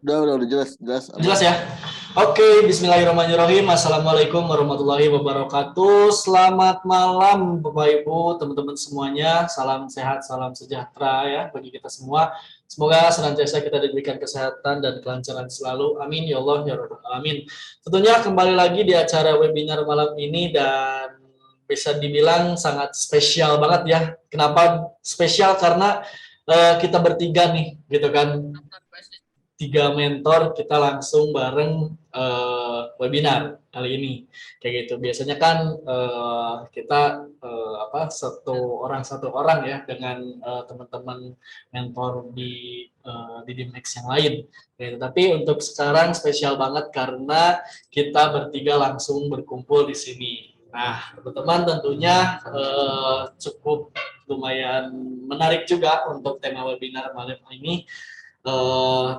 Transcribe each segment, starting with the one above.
Udah jelas, jelas aman. Jelas ya? Oke, bismillahirrahmanirrahim. Assalamualaikum warahmatullahi wabarakatuh. Selamat malam Bapak Ibu, teman-teman semuanya. Salam sehat, salam sejahtera ya bagi kita semua. Semoga senantiasa kita diberikan kesehatan dan kelancaran selalu. Amin ya Allah ya Rabbal alamin. Tentunya kembali lagi di acara webinar malam ini dan bisa dibilang sangat spesial banget ya. Kenapa spesial? Karena kita bertiga nih, gitu kan, tiga mentor kita langsung bareng webinar kali ini kayak gitu. Biasanya kan kita satu orang ya dengan teman-teman mentor di Dimex yang lain gitu. Tapi untuk sekarang spesial banget karena kita bertiga langsung berkumpul di sini. Nah, teman-teman tentunya cukup lumayan menarik juga untuk tema webinar malam ini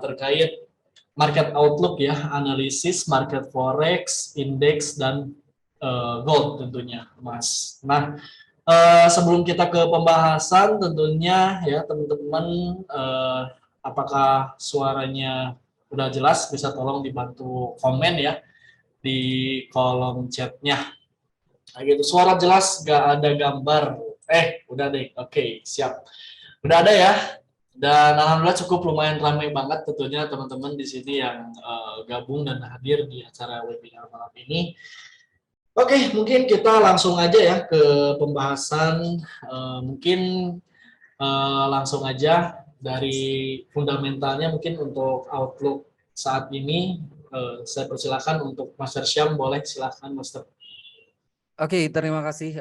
terkait market outlook ya, analisis market forex, indeks dan gold tentunya, Mas. Nah, sebelum kita ke pembahasan tentunya ya teman-teman, apakah suaranya udah jelas? Bisa tolong dibantu komen ya di kolom chatnya. Nah, gitu. Suara jelas, gak ada gambar. Udah deh. Oke, siap. Udah ada ya. Dan alhamdulillah cukup lumayan ramai banget tentunya teman-teman di sini yang gabung dan hadir di acara webinar malam ini. Oke, mungkin kita langsung aja ya ke pembahasan. Mungkin langsung aja dari fundamentalnya mungkin untuk outlook saat ini. Saya persilakan untuk Master Syam, boleh silakan Master. Oke, terima kasih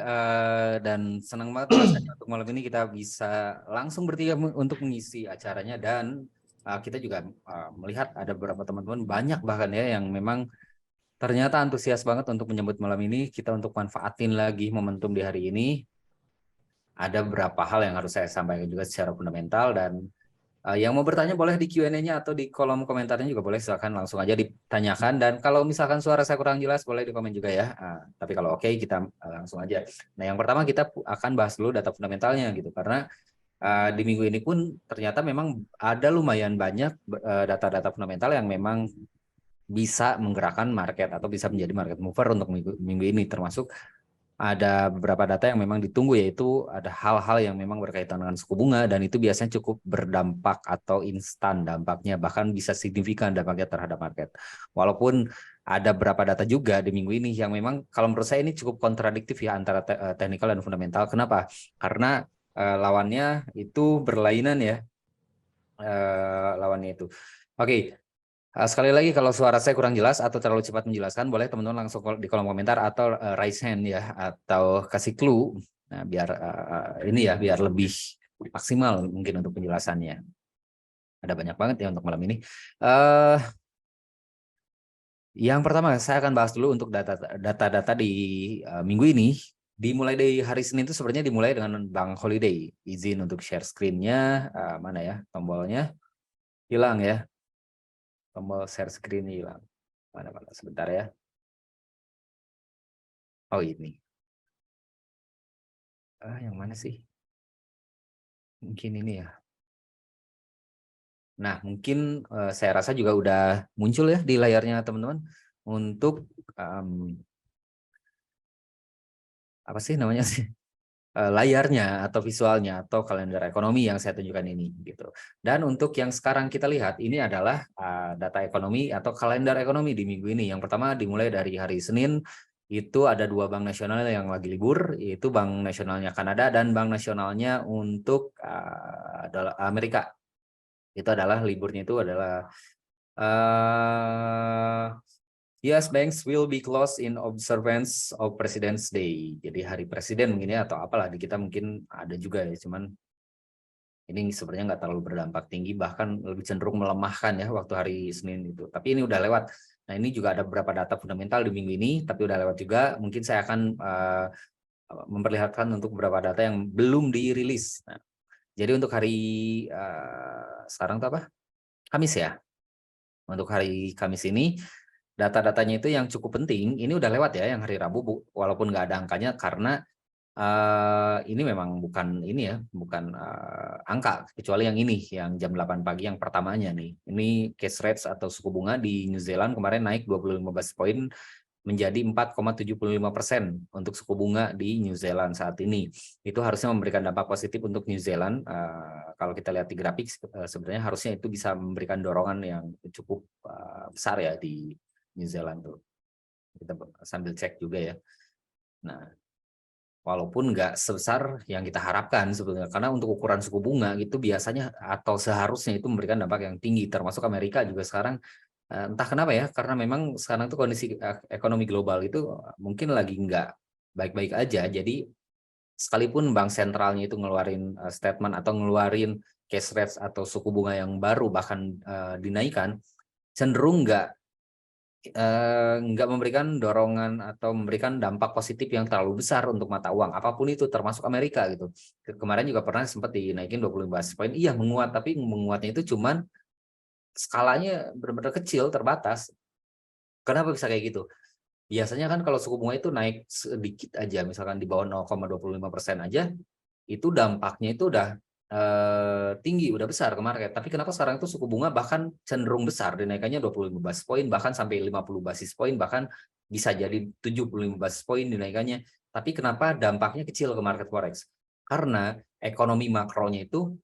dan senang banget rasanya untuk malam ini kita bisa langsung bertiga untuk mengisi acaranya dan kita juga melihat ada beberapa teman-teman banyak bahkan ya yang memang ternyata antusias banget untuk menyambut malam ini. Kita untuk manfaatin lagi momentum di hari ini. Ada beberapa hal yang harus saya sampaikan juga secara fundamental dan yang mau bertanya boleh di Q&A-nya atau di kolom komentarnya juga boleh, silakan langsung aja ditanyakan dan kalau misalkan suara saya kurang jelas boleh di komen juga ya. Tapi kalau oke kita langsung aja. Nah yang pertama kita akan bahas dulu data fundamentalnya gitu karena di minggu ini pun ternyata memang ada lumayan banyak data-data fundamental yang memang bisa menggerakkan market atau bisa menjadi market mover untuk minggu ini, termasuk ada beberapa data yang memang ditunggu, yaitu ada hal-hal yang memang berkaitan dengan suku bunga dan itu biasanya cukup berdampak atau instan dampaknya, bahkan bisa signifikan dampaknya terhadap market. Walaupun ada beberapa data juga di minggu ini yang memang kalau menurut saya ini cukup kontradiktif ya antara teknikal dan fundamental. Kenapa? Karena lawannya itu berlainan ya, lawannya itu. Oke. Sekali lagi kalau suara saya kurang jelas atau terlalu cepat menjelaskan, boleh teman-teman langsung di kolom komentar atau raise hand ya, atau kasih clue. Nah, biar ini ya, biar lebih maksimal mungkin untuk penjelasannya. Ada banyak banget ya untuk malam ini. Yang pertama saya akan bahas dulu untuk data-data di minggu ini. Dimulai dari hari Senin itu sebenarnya dimulai dengan Bank Holiday. Izin untuk share screen-nya, mana ya tombolnya? Hilang ya. Tombol share screen hilang. Mana-mana sebentar ya. Oh ini. Yang mana sih? Mungkin ini ya. Nah, mungkin saya rasa juga udah muncul ya di layarnya teman-teman untuk apa sih namanya sih? Layarnya atau visualnya atau kalender ekonomi yang saya tunjukkan ini gitu. Dan untuk yang sekarang kita lihat ini adalah data ekonomi atau kalender ekonomi di minggu ini. Yang pertama dimulai dari hari Senin, itu ada dua bank nasional yang lagi libur, yaitu Bank Nasionalnya Kanada dan Bank Nasionalnya untuk Amerika. Itu adalah liburnya itu adalah yes, banks will be closed in observance of President's Day. Jadi hari Presiden mungkin ya, atau apalah di kita mungkin ada juga ya, cuman ini sebenarnya nggak terlalu berdampak tinggi, bahkan lebih cenderung melemahkan ya waktu hari Senin itu. Tapi ini udah lewat. Nah ini juga ada beberapa data fundamental di minggu ini, tapi udah lewat juga. Mungkin saya akan memperlihatkan untuk beberapa data yang belum dirilis. Nah, jadi untuk hari sekarang itu apa? Kamis ya. Untuk hari Kamis ini data-datanya itu yang cukup penting, ini udah lewat ya yang hari Rabu, walaupun nggak ada angkanya karena Ini memang bukan ini ya, bukan angka, kecuali yang ini, yang jam 8 pagi yang pertamanya nih. Ini cash rates atau suku bunga di New Zealand kemarin naik 25 basis point menjadi 4,75% untuk suku bunga di New Zealand saat ini. Itu harusnya memberikan dampak positif untuk New Zealand. Kalau kita lihat di grafik, sebenarnya harusnya itu bisa memberikan dorongan yang cukup besar ya di New Zealand tuh. Kita sambil cek juga ya. Nah, walaupun nggak sebesar yang kita harapkan sebetulnya, karena untuk ukuran suku bunga gitu biasanya atau seharusnya itu memberikan dampak yang tinggi, termasuk Amerika juga sekarang entah kenapa ya, karena memang sekarang tuh kondisi ekonomi global itu mungkin lagi nggak baik-baik aja, jadi sekalipun bank sentralnya itu ngeluarin statement atau ngeluarin cash rates atau suku bunga yang baru bahkan dinaikkan, cenderung nggak memberikan dorongan atau memberikan dampak positif yang terlalu besar untuk mata uang apapun itu, termasuk Amerika gitu. Kemarin juga pernah sempat dinaikin 25 basis point, iya menguat, tapi menguatnya itu cuman skalanya benar-benar kecil, terbatas. Kenapa bisa kayak gitu? Biasanya kan kalau suku bunga itu naik sedikit aja, misalkan di bawah 0,25% aja, itu dampaknya itu udah tinggi, udah besar ke market. Tapi kenapa sekarang itu suku bunga bahkan cenderung besar, dinaikannya 25 basis point, bahkan sampai 50 basis point, bahkan bisa jadi 75 basis point dinaikannya. Tapi kenapa dampaknya kecil ke market forex? Karena ekonomi makronya itu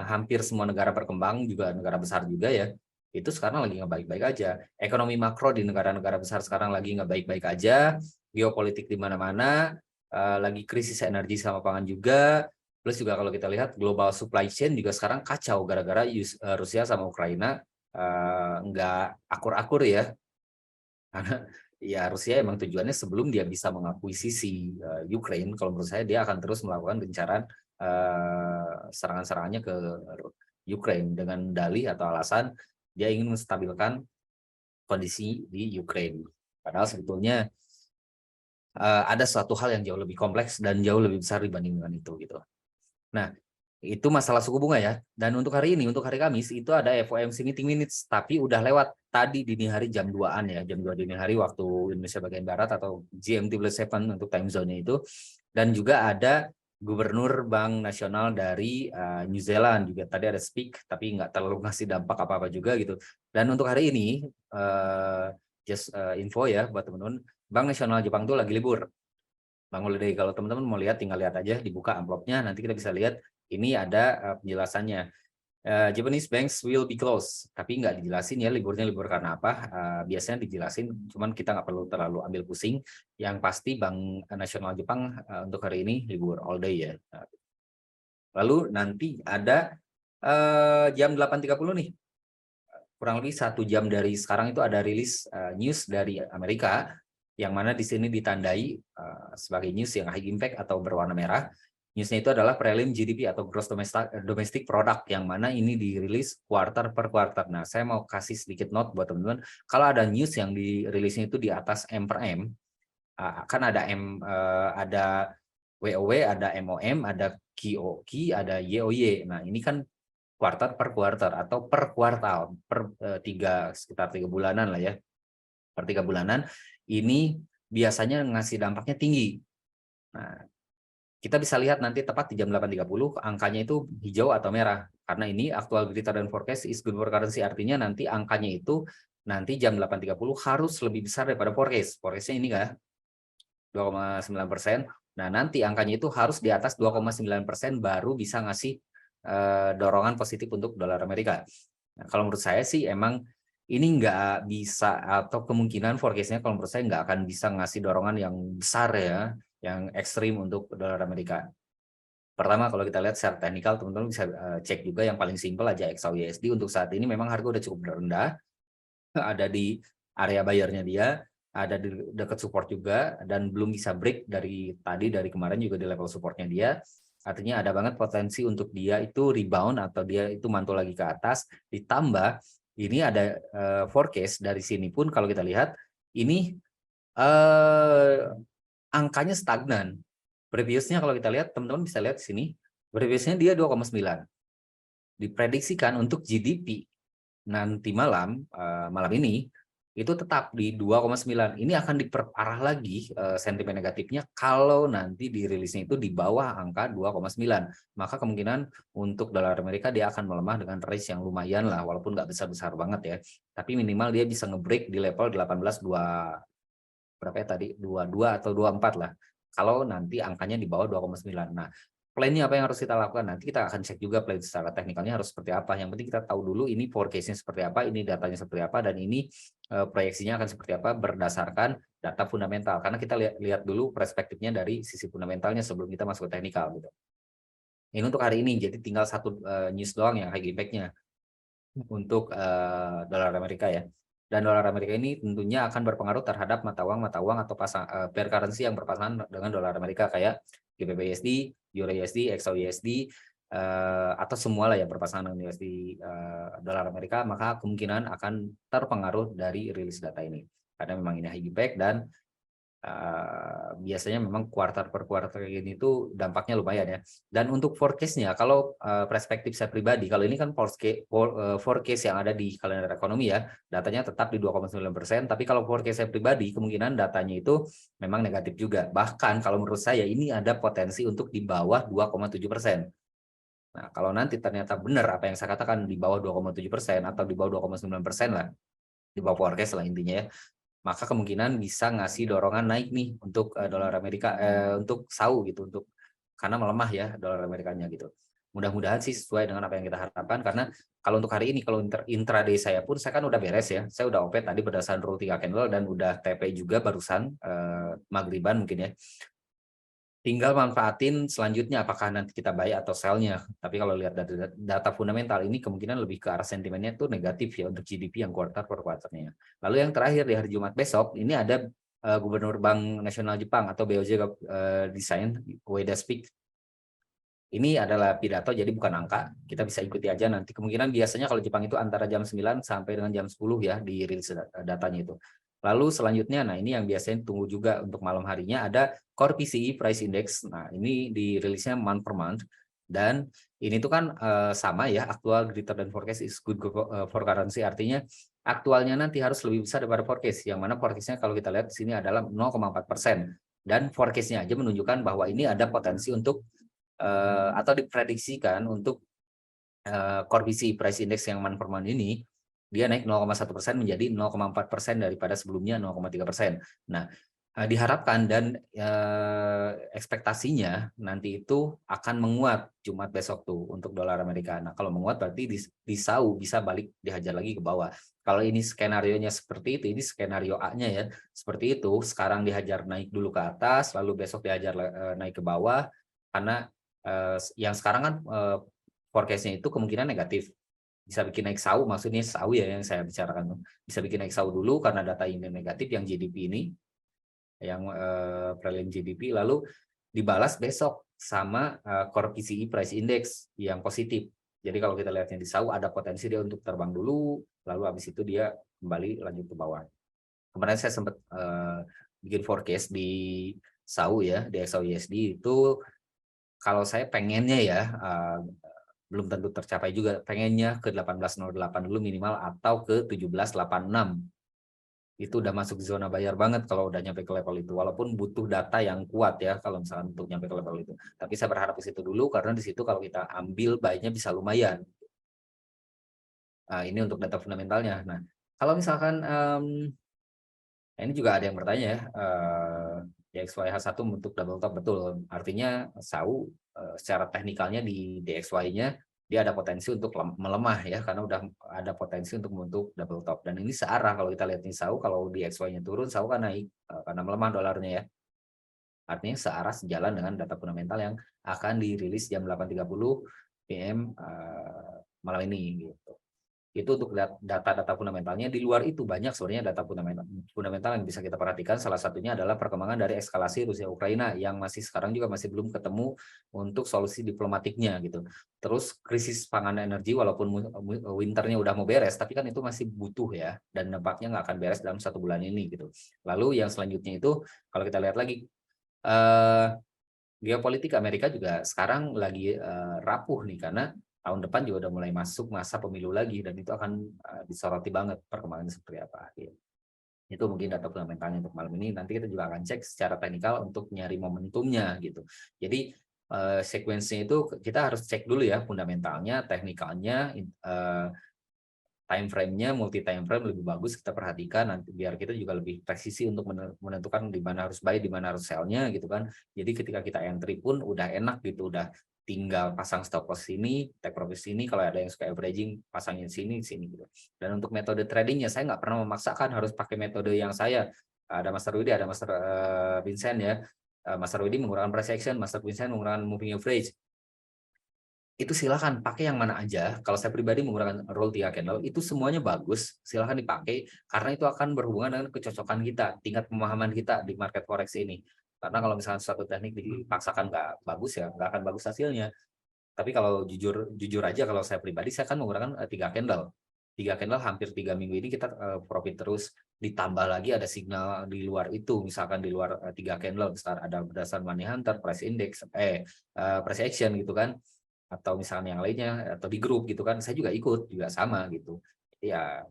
hampir semua negara berkembang, juga negara besar juga ya, itu sekarang lagi nggak baik-baik aja. Ekonomi makro di negara-negara besar sekarang lagi nggak baik-baik aja, geopolitik di mana-mana, lagi krisis energi sama pangan juga. Plus juga kalau kita lihat global supply chain juga sekarang kacau gara-gara Rusia sama Ukraina nggak akur-akur ya. Karena ya Rusia emang tujuannya sebelum dia bisa mengakuisisi Ukraine, kalau menurut saya dia akan terus melakukan gencaran serangan-serangannya ke Ukraine dengan dalih atau alasan dia ingin menstabilkan kondisi di Ukraine. Padahal sebetulnya ada suatu hal yang jauh lebih kompleks dan jauh lebih besar dibandingkan itu gitu. Nah, itu masalah suku bunga ya. Dan untuk hari ini, untuk hari Kamis itu ada FOMC meeting minutes, tapi udah lewat tadi dini hari jam 2-an ya, jam 2 dini hari waktu Indonesia bagian barat atau GMT+7 untuk time zone-nya itu. Dan juga ada Gubernur Bank Nasional dari New Zealand juga tadi ada speak, tapi nggak terlalu ngasih dampak apa-apa juga gitu. Dan untuk hari ini, info ya buat teman-teman, Bank Nasional Jepang tuh lagi libur. Bang Holiday, kalau teman-teman mau lihat tinggal lihat aja, dibuka amplopnya, nanti kita bisa lihat ini ada penjelasannya. Japanese banks will be closed, tapi nggak dijelasin ya liburnya libur karena apa. Biasanya dijelasin, cuman kita nggak perlu terlalu ambil pusing. Yang pasti Bank Nasional Jepang untuk hari ini libur all day ya. Lalu nanti ada jam 8.30 nih, kurang lebih 1 jam dari sekarang itu ada rilis news dari Amerika, yang mana di sini ditandai sebagai news yang high impact atau berwarna merah. Newsnya itu adalah prelim GDP atau gross domestic product, yang mana ini dirilis quarter per quarter. Nah, saya mau kasih sedikit note buat teman-teman, kalau ada news yang dirilisnya itu di atas M per M, kan ada ada WOW, ada MOM, ada QOQ, ada YOY. Nah, ini kan quarter per quarter atau per kuartal, per sekitar 3 bulanan lah ya. Per 3 bulanan ini biasanya ngasih dampaknya tinggi. Nah, kita bisa lihat nanti tepat di jam 8.30 angkanya itu hijau atau merah. Karena ini actual greater than forecast is good for currency, artinya nanti angkanya itu nanti jam 8.30 harus lebih besar daripada forecast. Forecastnya ini kan 2,9%. Nah, nanti angkanya itu harus di atas 2,9% baru bisa ngasih dorongan positif untuk dolar Amerika. Nah, kalau menurut saya sih emang ini nggak bisa, atau kemungkinan forecast-nya kalau menurut saya nggak akan bisa ngasih dorongan yang besar ya, yang ekstrim untuk dolar Amerika. Pertama, kalau kita lihat secara teknikal, teman-teman bisa cek juga yang paling simpel aja XAUUSD untuk saat ini memang harga udah cukup rendah, ada di area bayarnya dia, ada di dekat support juga, dan belum bisa break dari kemarin juga di level supportnya dia. Artinya ada banget potensi untuk dia itu rebound atau dia itu mantul lagi ke atas. Ditambah ini ada forecast dari sini pun kalau kita lihat ini angkanya stagnan. Previousnya kalau kita lihat, teman-teman bisa lihat di sini, previousnya dia 2,9. Diprediksikan untuk GDP nanti malam ini itu tetap di 2,9. Ini akan diperparah lagi sentimen negatifnya kalau nanti dirilisnya itu di bawah angka 2,9. Maka kemungkinan untuk dolar Amerika dia akan melemah dengan range yang lumayan lah, walaupun nggak besar-besar banget ya. Tapi minimal dia bisa nge-break di level 18,2 berapa ya tadi? 22 atau 24 lah. Kalau nanti angkanya di bawah 2,9. Nah, plan-nya apa yang harus kita lakukan? Nanti kita akan cek juga plan secara teknikalnya harus seperti apa. Yang penting kita tahu dulu ini forecast-nya seperti apa, ini datanya seperti apa, dan ini proyeksinya akan seperti apa berdasarkan data fundamental. Karena kita lihat dulu perspektifnya dari sisi fundamentalnya sebelum kita masuk ke teknikal gitu. Ini untuk hari ini, jadi tinggal satu news doang yang high impact-nya untuk dolar Amerika ya. Dan dolar Amerika ini tentunya akan berpengaruh terhadap mata uang atau pair currency yang berpasangan dengan dolar Amerika kayak GBP/USD, Euro/USD, XAU/USD, atau semua lah yang berpasangan dengan USD dolar Amerika, maka kemungkinan akan terpengaruh dari rilis data ini. Karena memang ini high impact dan biasanya memang kuartal per kuartal kayak gini itu dampaknya lumayan ya. Dan untuk forecast-nya, kalau perspektif saya pribadi, kalau ini kan forecast yang ada di kalender ekonomi ya, datanya tetap di 2,9%, tapi kalau forecast saya pribadi, kemungkinan datanya itu memang negatif juga. Bahkan kalau menurut saya ini ada potensi untuk di bawah 2,7%. Nah, kalau nanti ternyata benar apa yang saya katakan di bawah 2,7% atau di bawah 2,9% lah, di bawah forecast lah intinya ya, maka kemungkinan bisa ngasih dorongan naik nih untuk dolar Amerika, untuk SAU gitu, untuk karena melemah ya dolar Amerikanya gitu. Mudah-mudahan sih sesuai dengan apa yang kita harapkan, karena kalau untuk hari ini kalau intraday saya pun saya kan udah beres ya, saya udah OP tadi berdasarkan rule 3 candle dan udah TP juga barusan maghriban mungkin ya. Tinggal manfaatin selanjutnya apakah nanti kita buy atau sell-nya. Tapi kalau lihat data fundamental ini kemungkinan lebih ke arah sentimennya itu negatif ya untuk GDP yang kuartal per kuartalnya. Lalu yang terakhir di hari Jumat besok ini ada Gubernur Bank Nasional Jepang atau BOJ Design Ueda Speak. Ini adalah pidato jadi bukan angka, kita bisa ikuti aja nanti. Kemungkinan biasanya kalau Jepang itu antara jam 9 sampai dengan jam 10 ya di rilis datanya itu. Lalu selanjutnya, nah ini yang biasanya tunggu juga untuk malam harinya, ada Core PCE Price Index. Nah ini dirilisnya month per month. Dan ini tuh kan sama ya, aktual greater than forecast is good for currency. Artinya aktualnya nanti harus lebih besar daripada forecast. Yang mana forecastnya kalau kita lihat di sini adalah 0,4%. Dan forecastnya aja menunjukkan bahwa ini ada potensi untuk atau diprediksikan untuk core PCE price index yang month per month ini dia naik 0,1% menjadi 0,4% daripada sebelumnya 0,3%. Nah, diharapkan dan ekspektasinya nanti itu akan menguat Jumat besok tuh untuk dolar Amerika. Nah, kalau menguat berarti di SAU bisa balik dihajar lagi ke bawah. Kalau ini skenarionya seperti itu, ini skenario A-nya ya, seperti itu, sekarang dihajar naik dulu ke atas, lalu besok dihajar naik ke bawah, karena yang sekarang kan forecast-nya itu kemungkinan negatif. Bisa bikin naik SAU, maksudnya SAU ya yang saya bicarakan. Bisa bikin naik SAU dulu karena data ini negatif yang GDP ini, yang prelim GDP, lalu dibalas besok sama Core PCE Price Index yang positif. Jadi kalau kita lihatnya di SAU ada potensi dia untuk terbang dulu, lalu habis itu dia kembali lanjut ke bawah. Kemarin saya sempat bikin forecast di SAU ya, di XAU/USD itu kalau saya pengennya ya, belum tentu tercapai juga, pengennya ke 18.08 dulu minimal atau ke 17.86. Itu udah masuk zona bayar banget kalau udah nyampe ke level itu, walaupun butuh data yang kuat ya kalau misalnya untuk nyampe ke level itu. Tapi saya berharap ke situ dulu karena di situ kalau kita ambil buy-nya bisa lumayan. Ini untuk data fundamentalnya. Nah, kalau misalkan ini juga ada yang bertanya ya, DXYH1 untuk double top betul. Artinya SAU secara teknikalnya di DXY-nya dia ada potensi untuk melemah ya, karena udah ada potensi untuk membentuk double top. Dan ini searah kalau kita lihat nih SAU, kalau DXY-nya turun, SAU kan naik karena melemah dolarnya ya. Artinya searah sejalan dengan data fundamental yang akan dirilis jam 8.30 PM malam ini gitu. Itu untuk data-data fundamentalnya. Di luar itu banyak sebenarnya data fundamental yang bisa kita perhatikan. Salah satunya adalah perkembangan dari eskalasi Rusia-Ukraina yang masih sekarang juga masih belum ketemu untuk solusi diplomatiknya gitu. Terus krisis pangan energi walaupun winternya udah mau beres, tapi kan itu masih butuh ya, dan nampaknya nggak akan beres dalam 1 bulan ini gitu. Lalu yang selanjutnya itu kalau kita lihat lagi geopolitik Amerika juga sekarang lagi rapuh nih karena tahun depan juga udah mulai masuk masa pemilu lagi dan itu akan disoroti banget perkembangannya seperti apa. Itu mungkin data fundamentalnya untuk malam ini. Nanti kita juga akan cek secara teknikal untuk nyari momentumnya gitu. Jadi sekuensinya itu kita harus cek dulu ya fundamentalnya, teknikalnya, time frame-nya, multi time frame lebih bagus kita perhatikan nanti biar kita juga lebih presisi untuk menentukan di mana harus buy, di mana harus sell-nya gitu kan. Jadi ketika kita entry pun udah enak gitu, udah tinggal pasang stop loss sini, take profit sini, kalau ada yang suka averaging pasangin sini gitu. Dan untuk metode tradingnya saya nggak pernah memaksakan harus pakai metode yang saya, ada Master Widi, ada Master Vincent ya. Master Widi menggunakan price action, Master Vincent menggunakan moving average. Itu silakan pakai yang mana aja. Kalau saya pribadi menggunakan roll 3 candle, itu semuanya bagus, silakan dipakai karena itu akan berhubungan dengan kecocokan kita, tingkat pemahaman kita di market forex ini. Karena kalau misalnya suatu teknik dipaksakan nggak bagus ya, nggak akan bagus hasilnya. Tapi kalau jujur aja, kalau saya pribadi saya kan menggunakan 3 candle. 3 candle hampir 3 minggu ini kita profit terus, ditambah lagi ada signal di luar itu, misalkan di luar 3 candle, misalkan ada berdasarkan money hunter, price index, price action gitu kan, atau misalnya yang lainnya, atau di grup gitu kan, saya juga ikut, juga sama gitu. Jadi ya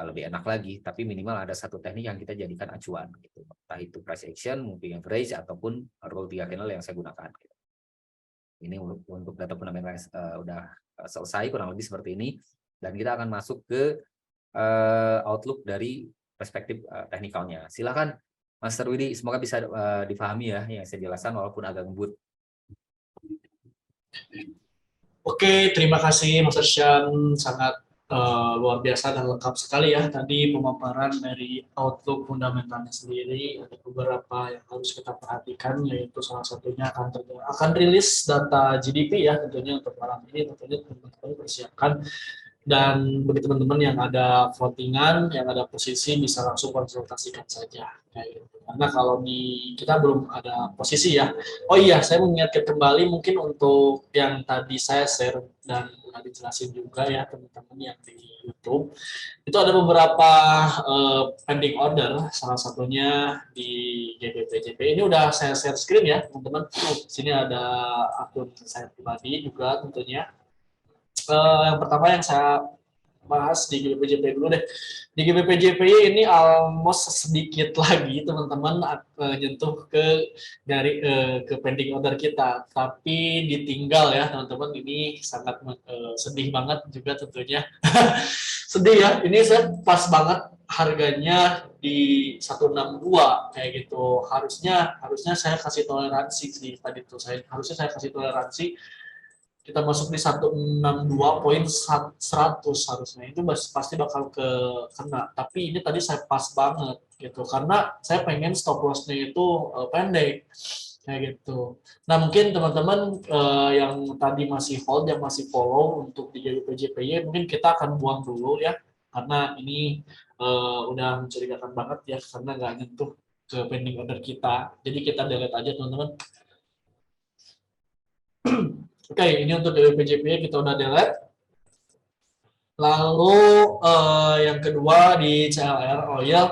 lebih enak lagi, tapi minimal ada satu teknik yang kita jadikan acuan gitu. Entah itu price action, moving average, ataupun rule 3 candle yang saya gunakan. Gitu. Ini untuk data fundamental yang udah selesai, kurang lebih seperti ini. Dan kita akan masuk ke outlook dari perspektif teknikalnya. Silakan Master Widi, semoga bisa difahami ya yang saya jelaskan walaupun agak ngebut. Oke, terima kasih Mas Syam, sangat luar biasa dan lengkap sekali ya tadi pemaparan dari outlook fundamentalnya sendiri. Ada beberapa yang harus kita perhatikan, yaitu salah satunya akan rilis data GDP ya tentunya untuk malam ini. Tentunya teman-teman persiapkan, dan bagi teman-teman yang ada votingan, yang ada posisi bisa langsung konsultasikan saja kayak gitu. Karena kalau di kita belum ada posisi ya. Oh iya, saya mengingatkan kembali mungkin untuk yang tadi saya share dan udah dijelasin juga ya teman-teman yang di YouTube. Itu ada beberapa pending order, salah satunya di GBPJP. Ini udah saya share screen ya teman-teman. Sini ada akun saya pribadi juga tentunya. Yang pertama yang saya bahas di GBPJP dulu deh. Di GBPJP ini almost sedikit lagi teman-teman nyentuh ke dari ke pending order kita, tapi ditinggal ya teman-teman. Ini sangat sedih banget juga tentunya. Sedih ya. Ini saya pas banget harganya di 162 kayak gitu. Harusnya saya kasih toleransi sih tadi tuh. Harusnya saya kasih toleransi, kita masuk di 162.100 harusnya itu pasti bakal kena, tapi ini tadi saya pas banget gitu karena saya pengen stop loss-nya itu pendek kayak gitu. Nah mungkin teman-teman yang tadi masih hold, yang masih follow untuk di JPY mungkin kita akan buang dulu ya karena ini udah mencurigakan banget ya karena nggak nyentuh ke pending order kita, jadi kita delete aja teman-teman. Oke, ini untuk DWPJP kita udah delete. Lalu yang kedua di CLR Oil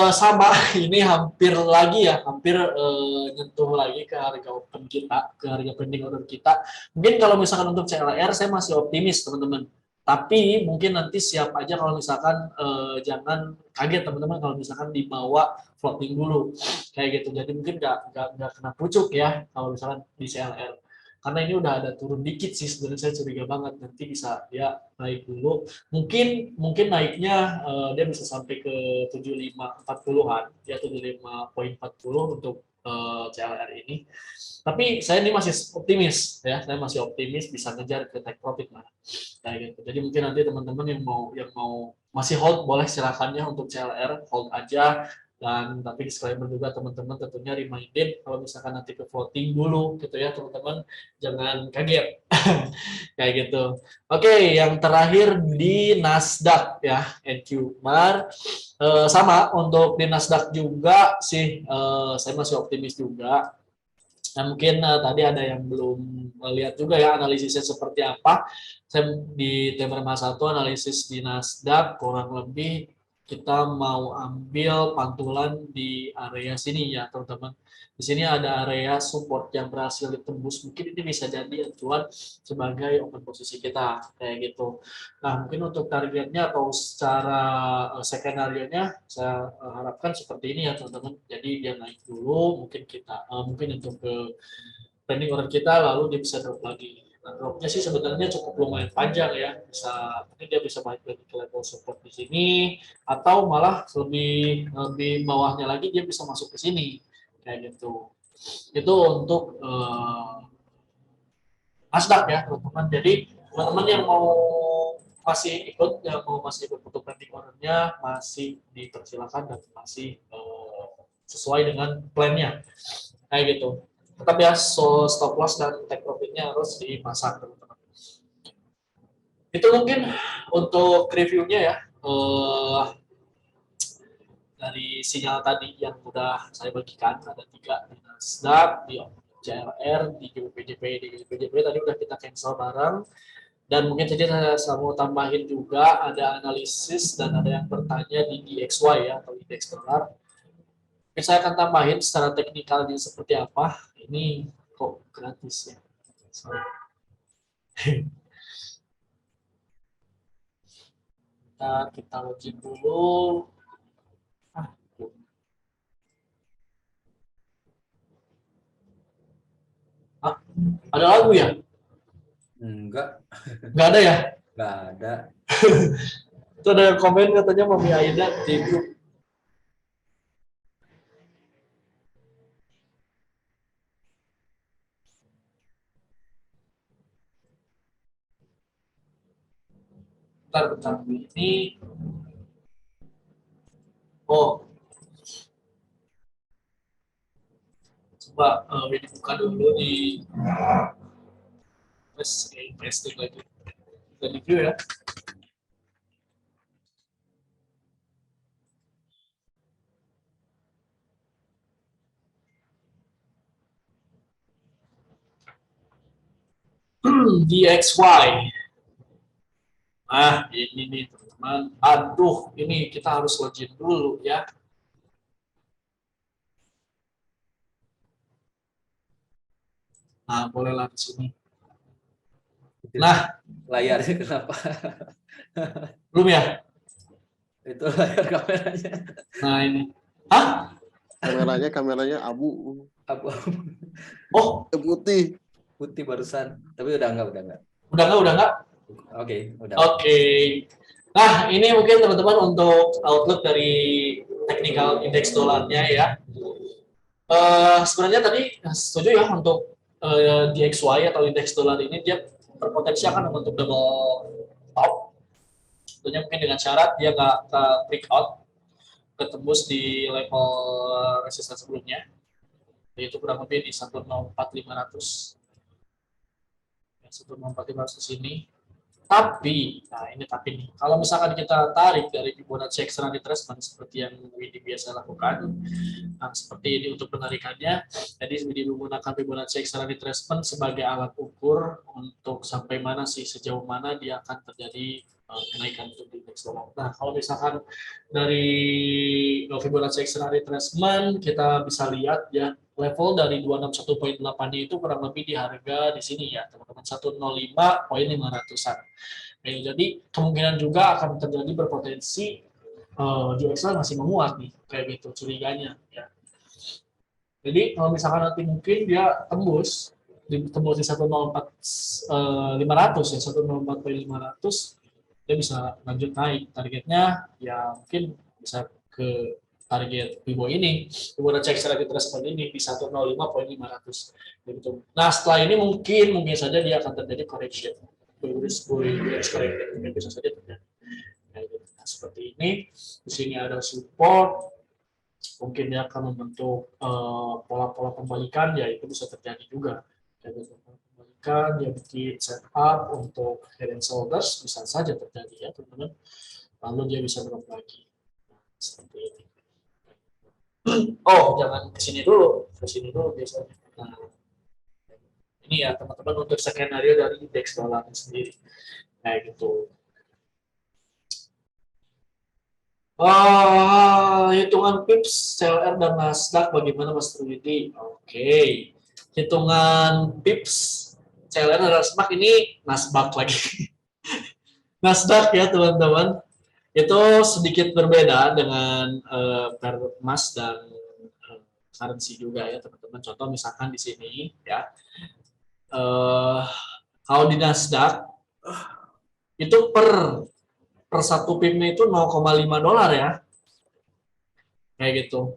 sama, ini hampir lagi ya, hampir nyentuh lagi ke harga open kita, ke harga pending order kita. Mungkin kalau misalkan untuk CLR saya masih optimis teman-teman. Tapi mungkin nanti siap aja kalau misalkan jangan kaget teman-teman kalau misalkan dibawa floating dulu kayak gitu. Jadi mungkin nggak kena pucuk ya kalau misalkan di CLR. Karena ini udah ada turun dikit sih sebenarnya, saya curiga banget nanti bisa dia naik dulu. Mungkin naiknya dia bisa sampai ke 75.40-an ya, 75.40 untuk CLR ini. Tapi saya ini masih optimis ya, saya masih optimis bisa ngejar ke take profit lah. Kayak gitu. Jadi mungkin nanti teman-teman yang mau masih hold boleh silakannya untuk CLR hold aja. Dan tapi disclaimer juga teman-teman tentunya reminded kalau misalkan nanti ke voting dulu gitu ya teman-teman, jangan kaget kayak gitu. Oke, yang terakhir di Nasdaq ya, NQ Mar. Sama untuk di Nasdaq juga sih, saya masih optimis juga. Nah mungkin tadi ada yang belum lihat juga ya analisisnya seperti apa. Saya di Temer Mas 1 analisis di Nasdaq kurang lebih kita mau ambil pantulan di area sini ya teman-teman. Di sini ada area support yang berhasil ditembus. Mungkin ini bisa jadi acuan sebagai open posisi kita kayak gitu. Nah mungkin untuk targetnya atau secara skenario-nya saya harapkan seperti ini ya teman-teman. Jadi dia naik dulu, mungkin kita mungkin untuk ke pending order kita lalu dia bisa drop lagi. Nah, dropnya sih sebenarnya cukup lumayan panjang ya. Bisa mungkin dia bisa balik lagi ke level support di sini atau malah lebih lebih bawahnya lagi dia bisa masuk ke sini kayak gitu. Itu untuk Nasdaq ya teman-teman. Jadi teman-teman yang mau masih ikut, yang mau masih ikut untuk pending ordernya masih dipersilakan dan masih sesuai dengan plannya kayak gitu. Tetap ya, so stop loss dan take profitnya harus dipasang teman-teman. Itu mungkin untuk reviewnya ya dari sinyal tadi yang sudah saya bagikan ada 3 di Nasdaq, di CLR, di GBPJP, di GBPJP tadi udah kita cancel bareng dan mungkin saja saya mau tambahin juga ada analisis dan ada yang bertanya di DXY ya atau indeks dolar. Mungkin saya akan tambahin secara teknikalnya seperti apa. Ini kok gratis ya. Sorry. Kita login dulu. Ah, ada lagu ya? Enggak, Nggak ada ya? enggak ada. Itu ada yang komen katanya Mami Aida di grup. Bentar. Ini, oh, coba dibuka dulu di investing lagi. Dan review ya. DXY. Ini nih teman-teman. Aduh, ini kita harus login dulu ya. Nah, bolehlah di sini. Nah, Layarnya kenapa? belum ya? Itu layar kameranya. Nah, ini. Hah? Kameranya abu. Apa? Oh, Putih. Putih barusan. Tapi udah enggak. udah enggak? Oke, udah. Oke. Nah, ini mungkin teman-teman untuk outlook dari technical index dolarnya ya. Sebenarnya tadi setuju ya untuk DXY atau indeks dolar ini dia berpotensi akan membentuk double top. Tentunya mungkin dengan syarat dia nggak breakout ketembus di level resistance sebelumnya, yaitu kurang lebih di 104.500. 104.500 ini. Tapi, nah ini tapi nih, kalau misalkan kita tarik dari Fibonacci external retracement seperti yang Widi biasa lakukan, nah, seperti ini untuk penarikannya, jadi Widi menggunakan Fibonacci external retracement sebagai alat ukur untuk sampai mana sih, sejauh mana dia akan terjadi kenaikan untuk indeks dolar. Nah, kalau misalkan dari Fibonacci external retracement kita bisa lihat ya level dari 261.8 itu kurang lebih di harga di sini ya teman-teman 105.500-an. Jadi kemungkinan juga akan terjadi berpotensi di Excel masih menguat nih kayak gitu curiganya ya. Jadi kalau misalkan nanti mungkin dia tembus di 104.500 ya 104.500 dia bisa lanjut naik targetnya ya mungkin bisa ke target Vivo ini, Fibonacci external retracement ini di 105.500 gitu. Nah setelah ini mungkin saja dia akan terjadi correction, bullish correction mungkin bisa saja terjadi. Nah, seperti ini, di sini ada support, mungkin dia akan membentuk pola-pola pembalikan, ya itu bisa terjadi juga. Jadi pembalikan, dia bikin setup untuk head and shoulders bisa saja terjadi ya teman-teman. Lalu dia bisa drop lagi. Nah, seperti ini. Oh, jangan ke sini dulu biasanya. Nah, ini ya teman-teman untuk skenario dari indeks dolar sendiri. Kayak gitu. Hitungan pips, CLR dan Nasdaq bagaimana Mas Truwidi? Oke. Hitungan pips, CLR dan Nasdaq ini Nasdaq lagi. Nasdaq ya teman-teman. Itu sedikit berbeda dengan per emas dan currency juga ya teman-teman. Contoh misalkan di sini ya. Kalau di Nasdaq itu per satu pipnya itu $0,5 ya. Kayak gitu.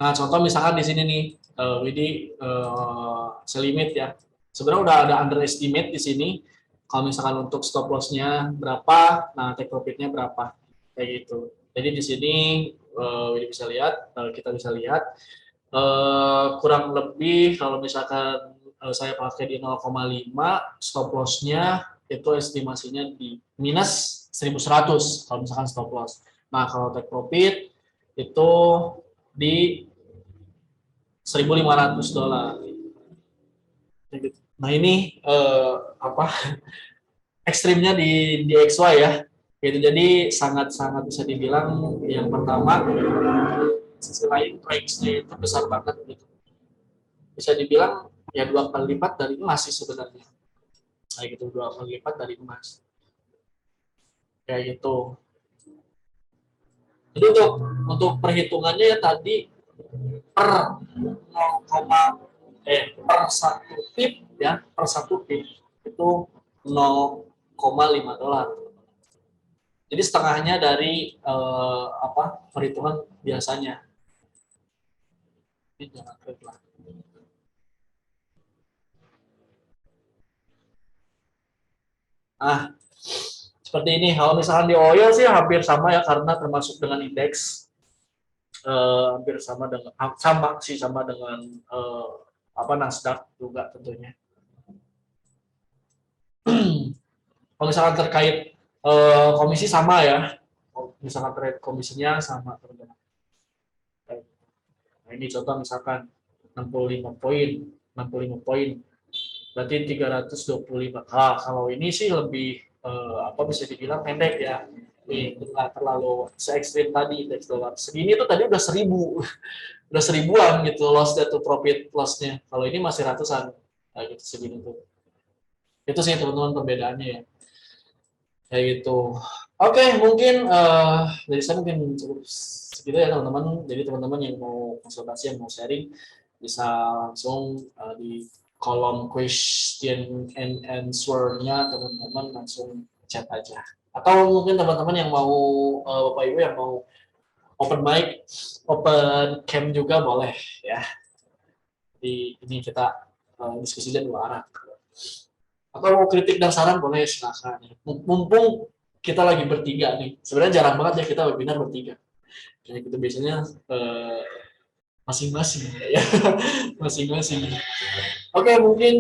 Nah, contoh misalkan di sini nih, Widi selimit ya. Sebenarnya udah ada underestimate di sini. Kalau misalkan untuk stop loss-nya berapa, nah take profit-nya berapa, kayak gitu. Jadi di sini Widi bisa lihat, kita bisa lihat kurang lebih kalau misalkan saya pakai di 0,5, stop loss-nya itu estimasinya di minus 1.100 kalau misalkan stop loss. Nah, kalau take profit itu di $1.500. Nah ini apa ekstrimnya di XY ya. Gitu. Jadi sangat-sangat bisa dibilang yang pertama sisi lain range-nya itu besar banget gitu. Bisa dibilang ya 2 kali lipat dari emas sih sebenarnya. Kayak gitu 2 kali lipat dari emas. Kayak gitu. Jadi untuk perhitungannya ya tadi per 0, per 1 pip ya per 1 pip itu $0,5. Jadi setengahnya dari perhitungan biasanya. Ini jangan klik lah. Ah, seperti ini. Kalau misalkan di oil sih hampir sama ya karena termasuk dengan indeks hampir sama dengan Nasdaq juga tentunya. Kalau misalkan terkait komisi sama ya, misalkan terkait komisinya sama teman-teman. Nah, ini contoh misalkan 65 poin, berarti 325. Kalau ini sih lebih bisa dibilang pendek ya. Ini nggak terlalu se ekstrim tadi indeks dolar. Segini tuh tadi udah 1.000, udah 1.000-an gitu loss to profit lossnya. Kalau ini masih ratusan, nah, gitu segini tuh. Itu sih teman-teman perbedaannya ya. Kayak gitu. Oke, mungkin dari saya mungkin cukup segitu ya teman-teman. Jadi teman-teman yang mau konsultasi, yang mau sharing, bisa langsung di kolom question and answer-nya teman-teman langsung chat aja. Atau mungkin teman-teman yang mau Bapak Ibu yang mau open mic, open cam juga boleh ya. Di ini kita diskusinya 2 arah. Atau mau kritik dan saran boleh silakan. Mumpung kita lagi bertiga nih. Sebenarnya jarang banget ya kita webinar bertiga. Kayak gitu biasanya masing-masing ya. Masing-masing. Oke, mungkin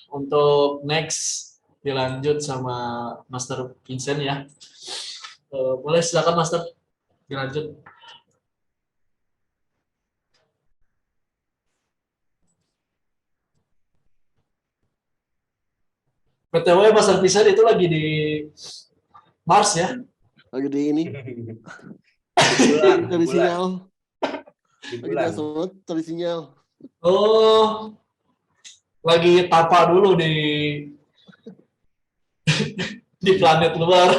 untuk next dilanjut sama Master Vincent ya. Boleh silakan Master dilanjut. PTW Master Vincent itu lagi di Mars ya. Lagi di ini. Bulan, Dari bulan. sinyal. Di Lagi di bulan. astronot dari sinyal. Oh, lagi tapa dulu di planet luar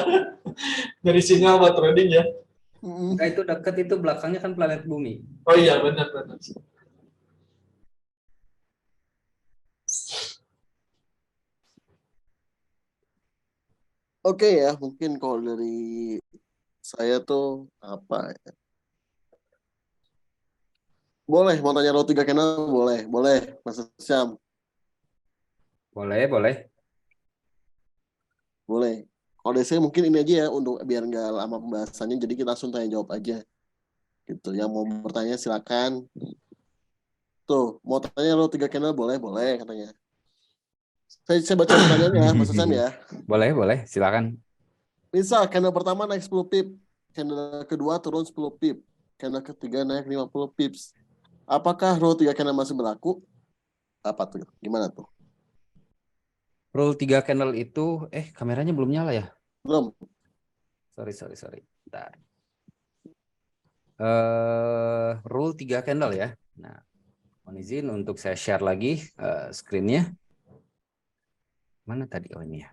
dari sinyal buat trading ya. Nah, itu dekat itu belakangnya kan planet bumi. Oh iya benar. Oke ya, mungkin kalau dari saya tuh apa ya? Boleh, mau tanya Roti 3 Channel? Boleh, Mas Syam. Boleh, boleh. Boleh. Kalau dari saya mungkin ini aja ya, untuk biar nggak lama pembahasannya, jadi kita langsung tanya jawab aja. Gitu. Yang mau bertanya silakan. Tuh, mau tanya Roti 3 Channel? Boleh katanya. Saya baca pertanyaannya ya, Mas Syam ya. Boleh, silakan. Misal, candle pertama naik 10 pip, candle kedua turun 10 pip, candle ketiga naik 50 pips. Apakah rule 3 candle masih berlaku? Apa tuh? Gimana tuh? Rule 3 candle itu, kameranya belum nyala ya? Belum. Sorry. Bentar. Rule 3 candle ya. Nah, mohon izin untuk saya share lagi screen-nya. Mana tadi? Oh ini ya.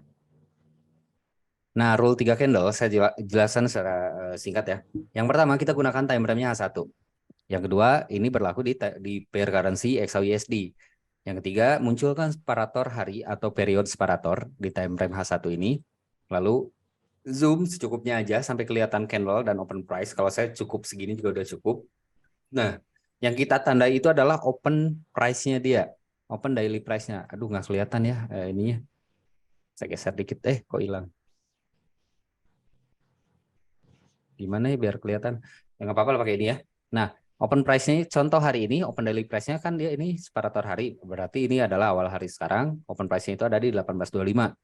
Nah, rule 3 candle saya jelaskan secara singkat ya. Yang pertama kita gunakan time frame-nya H1. Yang kedua, ini berlaku di pair currency XAUUSD. Yang ketiga, munculkan separator hari atau period separator di time frame H1 ini. Lalu zoom secukupnya aja sampai kelihatan candle dan open price. Kalau saya cukup segini juga udah cukup. Nah, yang kita tandai itu adalah open price-nya dia. Open daily price-nya. Aduh, nggak kelihatan ya ininya. Saya geser dikit. Kok hilang? Gimana ya biar kelihatan? Ya nggak apa-apa lah pakai ini ya. Nah, open price-nya contoh hari ini, open daily price-nya kan dia ini separator hari. Berarti ini adalah awal hari sekarang. Open price-nya itu ada di 18.25.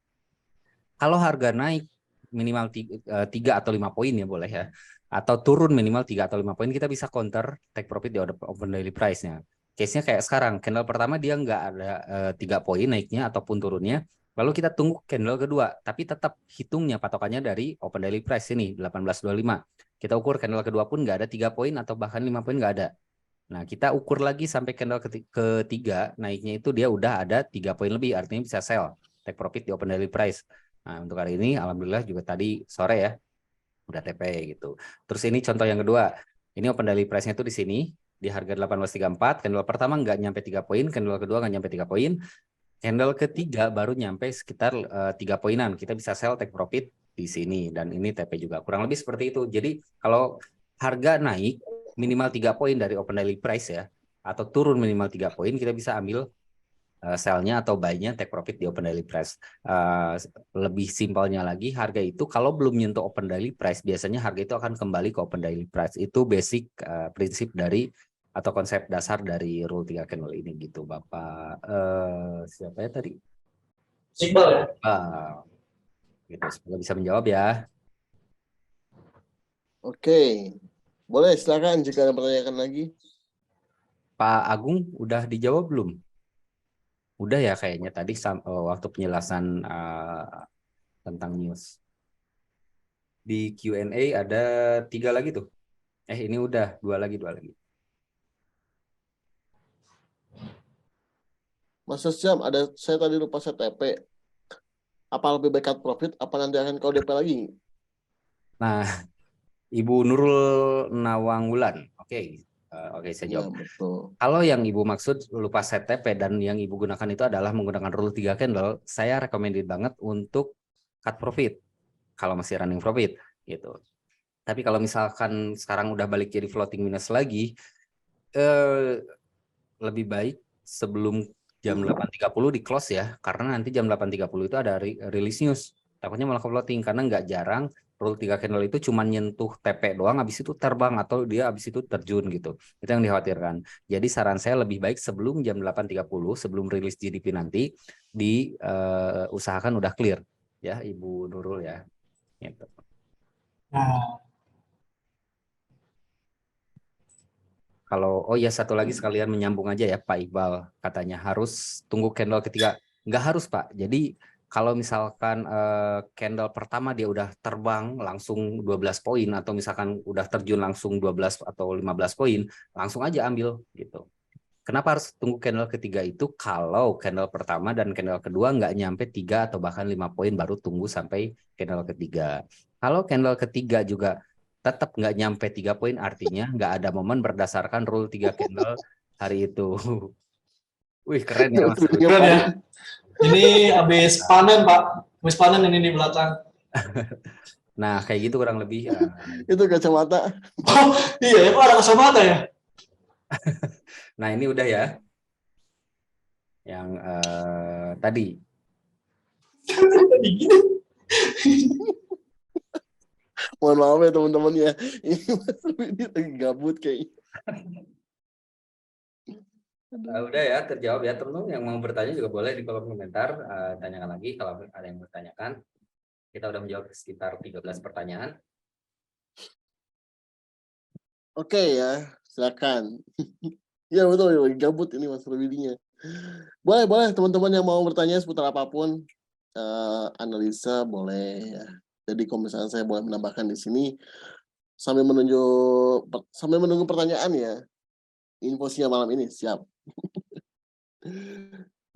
Kalau harga naik minimal 3 atau 5 poin ya boleh ya. Atau turun minimal 3 atau 5 poin, kita bisa counter take profit di open daily price-nya. Case-nya kayak sekarang, candle pertama dia nggak ada 3 poin naiknya ataupun turunnya. Lalu kita tunggu candle kedua, tapi tetap hitungnya patokannya dari open daily price ini 18.25. Kita ukur candle kedua pun nggak ada 3 poin atau bahkan 5 poin nggak ada. Nah, kita ukur lagi sampai candle ketiga naiknya itu dia udah ada 3 poin lebih, artinya bisa sell take profit di open daily price. Nah, untuk hari ini alhamdulillah juga tadi sore ya udah TP gitu. Terus ini contoh yang kedua. Ini open daily price-nya itu di sini di harga 18.34. Candle pertama nggak nyampe 3 poin, candle kedua nggak nyampe 3 poin. Candle ketiga baru nyampe sekitar 3 poinan. Kita bisa sell take profit di sini dan ini TP juga. Kurang lebih seperti itu. Jadi kalau harga naik minimal 3 poin dari open daily price ya atau turun minimal 3 poin, kita bisa ambil sell-nya atau buy-nya take profit di open daily price. Lebih simpelnya lagi, harga itu kalau belum nyentuh open daily price, biasanya harga itu akan kembali ke open daily price. Itu basic prinsip dari atau konsep dasar dari rule 3 candle ini gitu, Bapak. Siapa ya tadi? Iqbal ya? Gitu, semoga bisa menjawab ya. Oke. Boleh silakan jika ada pertanyaan lagi. Pak Agung udah dijawab belum? Udah ya kayaknya tadi waktu penjelasan tentang news. Di Q&A ada 3 lagi tuh. Ini udah 2 lagi. Mas Syam, saya tadi lupa saya TP. Apa lebih baik cut profit? Apa nanti akan kau DP lagi? Nah, Ibu Nurul Nawangwulan. Oke, saya Ya, jawab. betul. Kalau yang Ibu maksud lupa set TP dan yang Ibu gunakan itu adalah menggunakan rule 3 candle, saya recommended banget untuk cut profit kalau masih running profit gitu. Tapi kalau misalkan sekarang udah balik jadi floating minus lagi, lebih baik sebelum jam 8.30 di close ya, karena nanti jam 8.30 itu ada release news. Takutnya malah ke floating karena nggak jarang rule 3 candle itu cuma nyentuh TP doang, habis itu terbang atau dia habis itu terjun gitu. Itu yang dikhawatirkan. Jadi saran saya lebih baik sebelum jam 8.30, sebelum rilis GDP nanti diusahakan udah clear ya Ibu Nurul ya. Gitu. Nah, Kalau satu lagi sekalian menyambung aja ya Pak Iqbal, katanya harus tunggu candle ketiga. Nggak harus Pak. Jadi kalau misalkan candle pertama dia udah terbang langsung 12 poin atau misalkan udah terjun langsung 12 atau 15 poin, langsung aja ambil gitu. Kenapa harus tunggu candle ketiga itu? Kalau candle pertama dan candle kedua nggak nyampe 3 atau bahkan 5 poin baru tunggu sampai candle ketiga. Kalau candle ketiga juga tetap nggak nyampe 3 poin, artinya nggak ada momen berdasarkan rule 3 candle hari itu. Wih keren ya Mas. keren ya. Ini habis panen Pak. Habis panen ini di belakang. Nah kayak gitu kurang lebih. Itu kacamata. Oh iya ya, Pak ada kacamata ya? Nah ini udah ya. Yang tadi. Mohon maaf ya teman-teman ya. Ini Mas Rudi lagi gabut kayaknya. Udah ya terjawab ya teman-teman, yang mau bertanya juga boleh di kolom komentar, tanyakan lagi kalau ada yang bertanyakan. Kita udah menjawab sekitar 13 pertanyaan. Oke ya, silakan. Ya betul, lagi gabut ini Mas Rudinya. Boleh teman-teman yang mau bertanya seputar apapun, analisa boleh ya. Jadi kalau misalnya saya boleh menambahkan di sini sambil menunggu pertanyaan ya. Infosinya malam ini siap.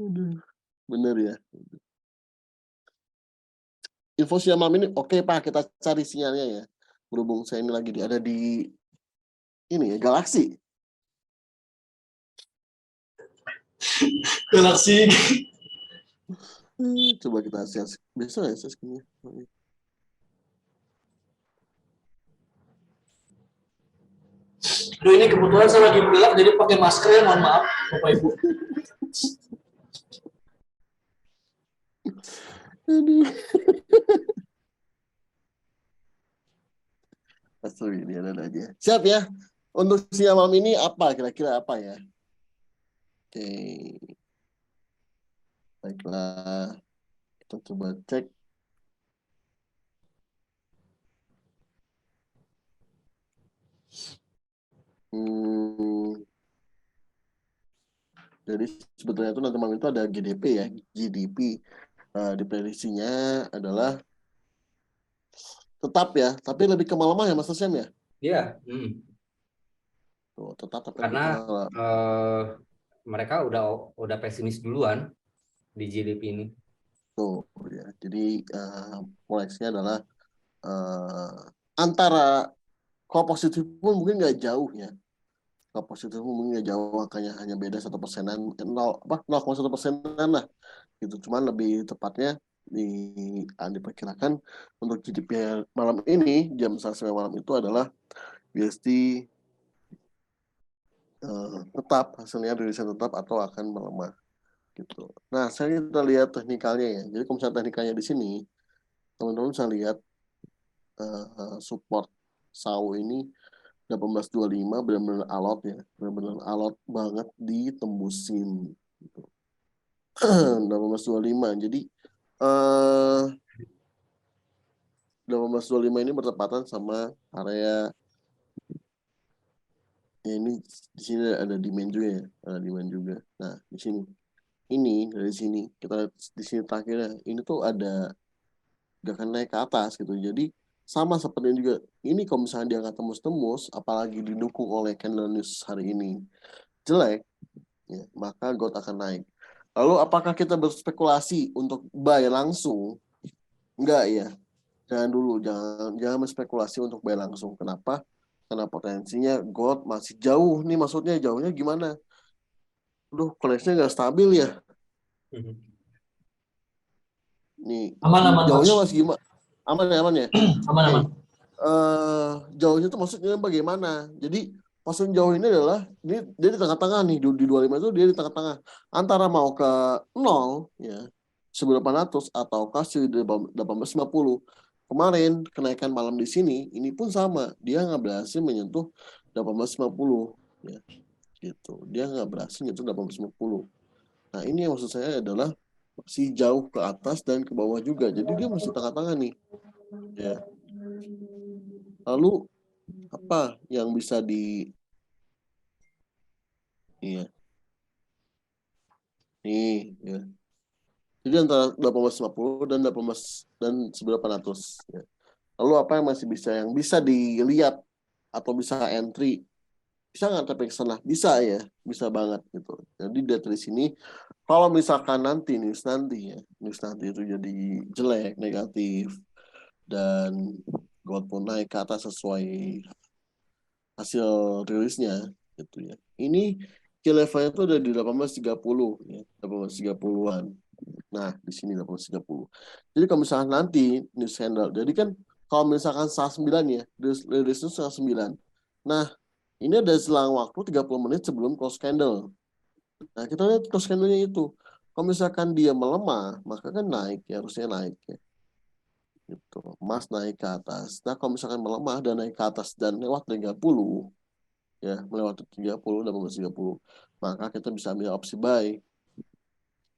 Aduh, bener ya. Infosinya malam ini oke Pak, kita cari sinyalnya ya. Berhubung saya ini lagi ada di ini ya, Galaxy. Galaxy. Coba kita share. Bisa ya share screen-nya? Aduh, ini kebetulan saya lagi gelap jadi pakai masker ya, mohon maaf Bapak Ibu. Aduh. Asli ini ada aja. Siap ya. Untuk siang malam ini apa kira-kira apa ya? Oke. Baiklah. Kita coba cek. Jadi sebetulnya itu nanti malam itu ada GDP ya. GDP. Diprediksinya adalah tetap ya. Tapi lebih ke malam ya Mas Sam ya? Iya. Tuh, tetap tapi lebih ke Karena malam. mereka udah pesimis duluan di GDP ini. Tuh ya. Jadi proyeksinya adalah antara kalau positif pun mungkin nggak jauh ya. Kalau positif pun mungkin nggak jauh, makanya hanya beda 1%, 0,1%-an lah. Gitu. Cuman lebih tepatnya diperkirakan untuk GDP malam ini jam 9 malam itu adalah USD tetap hasilnya rilisan tetap atau akan melemah gitu. Nah, kita lihat teknikalnya ya. Jadi kalau misalnya teknikalnya di sini, teman-teman bisa lihat support SAU ini 1825 benar-benar alot ya, benar-benar alot banget ditembusin gitu. 1825. Jadi 1825 ini bertepatan sama area ya, ini di sini ada demand juga ya, ada demand juga. Nah, di sini ini dari sini kita lihat di sini terakhirnya ini tuh ada gak akan naik ke atas gitu. Jadi sama seperti juga ini kalau misalnya dia nggak tembus-tembus, apalagi didukung oleh candle news hari ini jelek, ya, maka gold akan naik. Lalu apakah kita berspekulasi untuk buy langsung? Enggak ya. Jangan dulu, jangan berspekulasi untuk buy langsung. Kenapa? Karena potensinya gold masih jauh nih, maksudnya jauhnya gimana? Aduh, koneksinya nggak stabil ya. Nih, Aman jauhnya Coach. masih gimana? Aman ya, aman ya? Oke. Aman. Jauhnya itu maksudnya bagaimana? Jadi maksud jauh ini adalah dia di tengah-tengah nih, di 25 itu dia di tengah-tengah antara mau ke 0 ya 1800 atau kasih 1850. Kemarin kenaikan malam di sini ini pun sama, dia nggak berhasil menyentuh 1850 ya gitu. Dia nggak berhasil menyentuh 1850. Nah, ini yang maksud saya adalah masih jauh ke atas dan ke bawah juga. Jadi dia masih tengah-tengah nih. Ya. Lalu apa yang bisa iya. Nih, ya. Jadi antara 1850 dan 18 dan 1800 ya. Lalu apa yang masih bisa dilihat atau bisa entry? Bisa nggak tapi ke sana? Bisa ya, bisa banget gitu. Jadi dari sini kalau misalkan news nanti itu jadi jelek, negatif dan gold pun naik ke atas sesuai hasil rilisnya gitu ya. Ini key levelnya itu udah di 1830 ya, 1830-an. Nah, di sini 1830. Jadi kalau misalkan nanti news handle, jadi kan kalau misalkan setengah 9 ya, rilis itu setengah 9. Nah, ini ada selang waktu 30 menit sebelum close candle. Nah, kita lihat close candle-nya itu. Kalau misalkan dia melemah, maka kan naik ya, harusnya naik ya. Gitu. Emas naik ke atas. Nah, kalau misalkan melemah dan naik ke atas dan lewat 30, ya, melewati 30, 1830, maka kita bisa ambil opsi buy.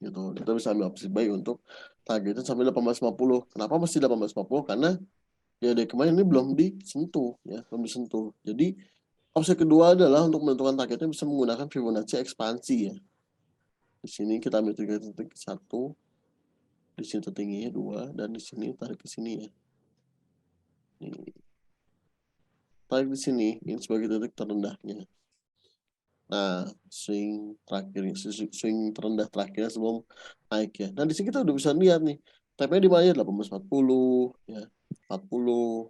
Gitu. Kita bisa ambil opsi buy untuk targetnya sampai 1850. Kenapa mesti 1850? Karena ya dari kemarin ini belum disentuh ya, belum disentuh. Jadi opsi kedua adalah untuk menentukan targetnya bisa menggunakan Fibonacci ekspansi ya. Di sini kita ambil 3.1, di sini tertingginya 2, dan di sini tarik ke sini ya. tarik di sini, ini sebagai titik terendahnya. Nah, swing terakhir, swing terendah terakhirnya sebelum naik ya. Nah, di sini kita udah bisa lihat nih, TP di mana ya, 1840 ya, 40,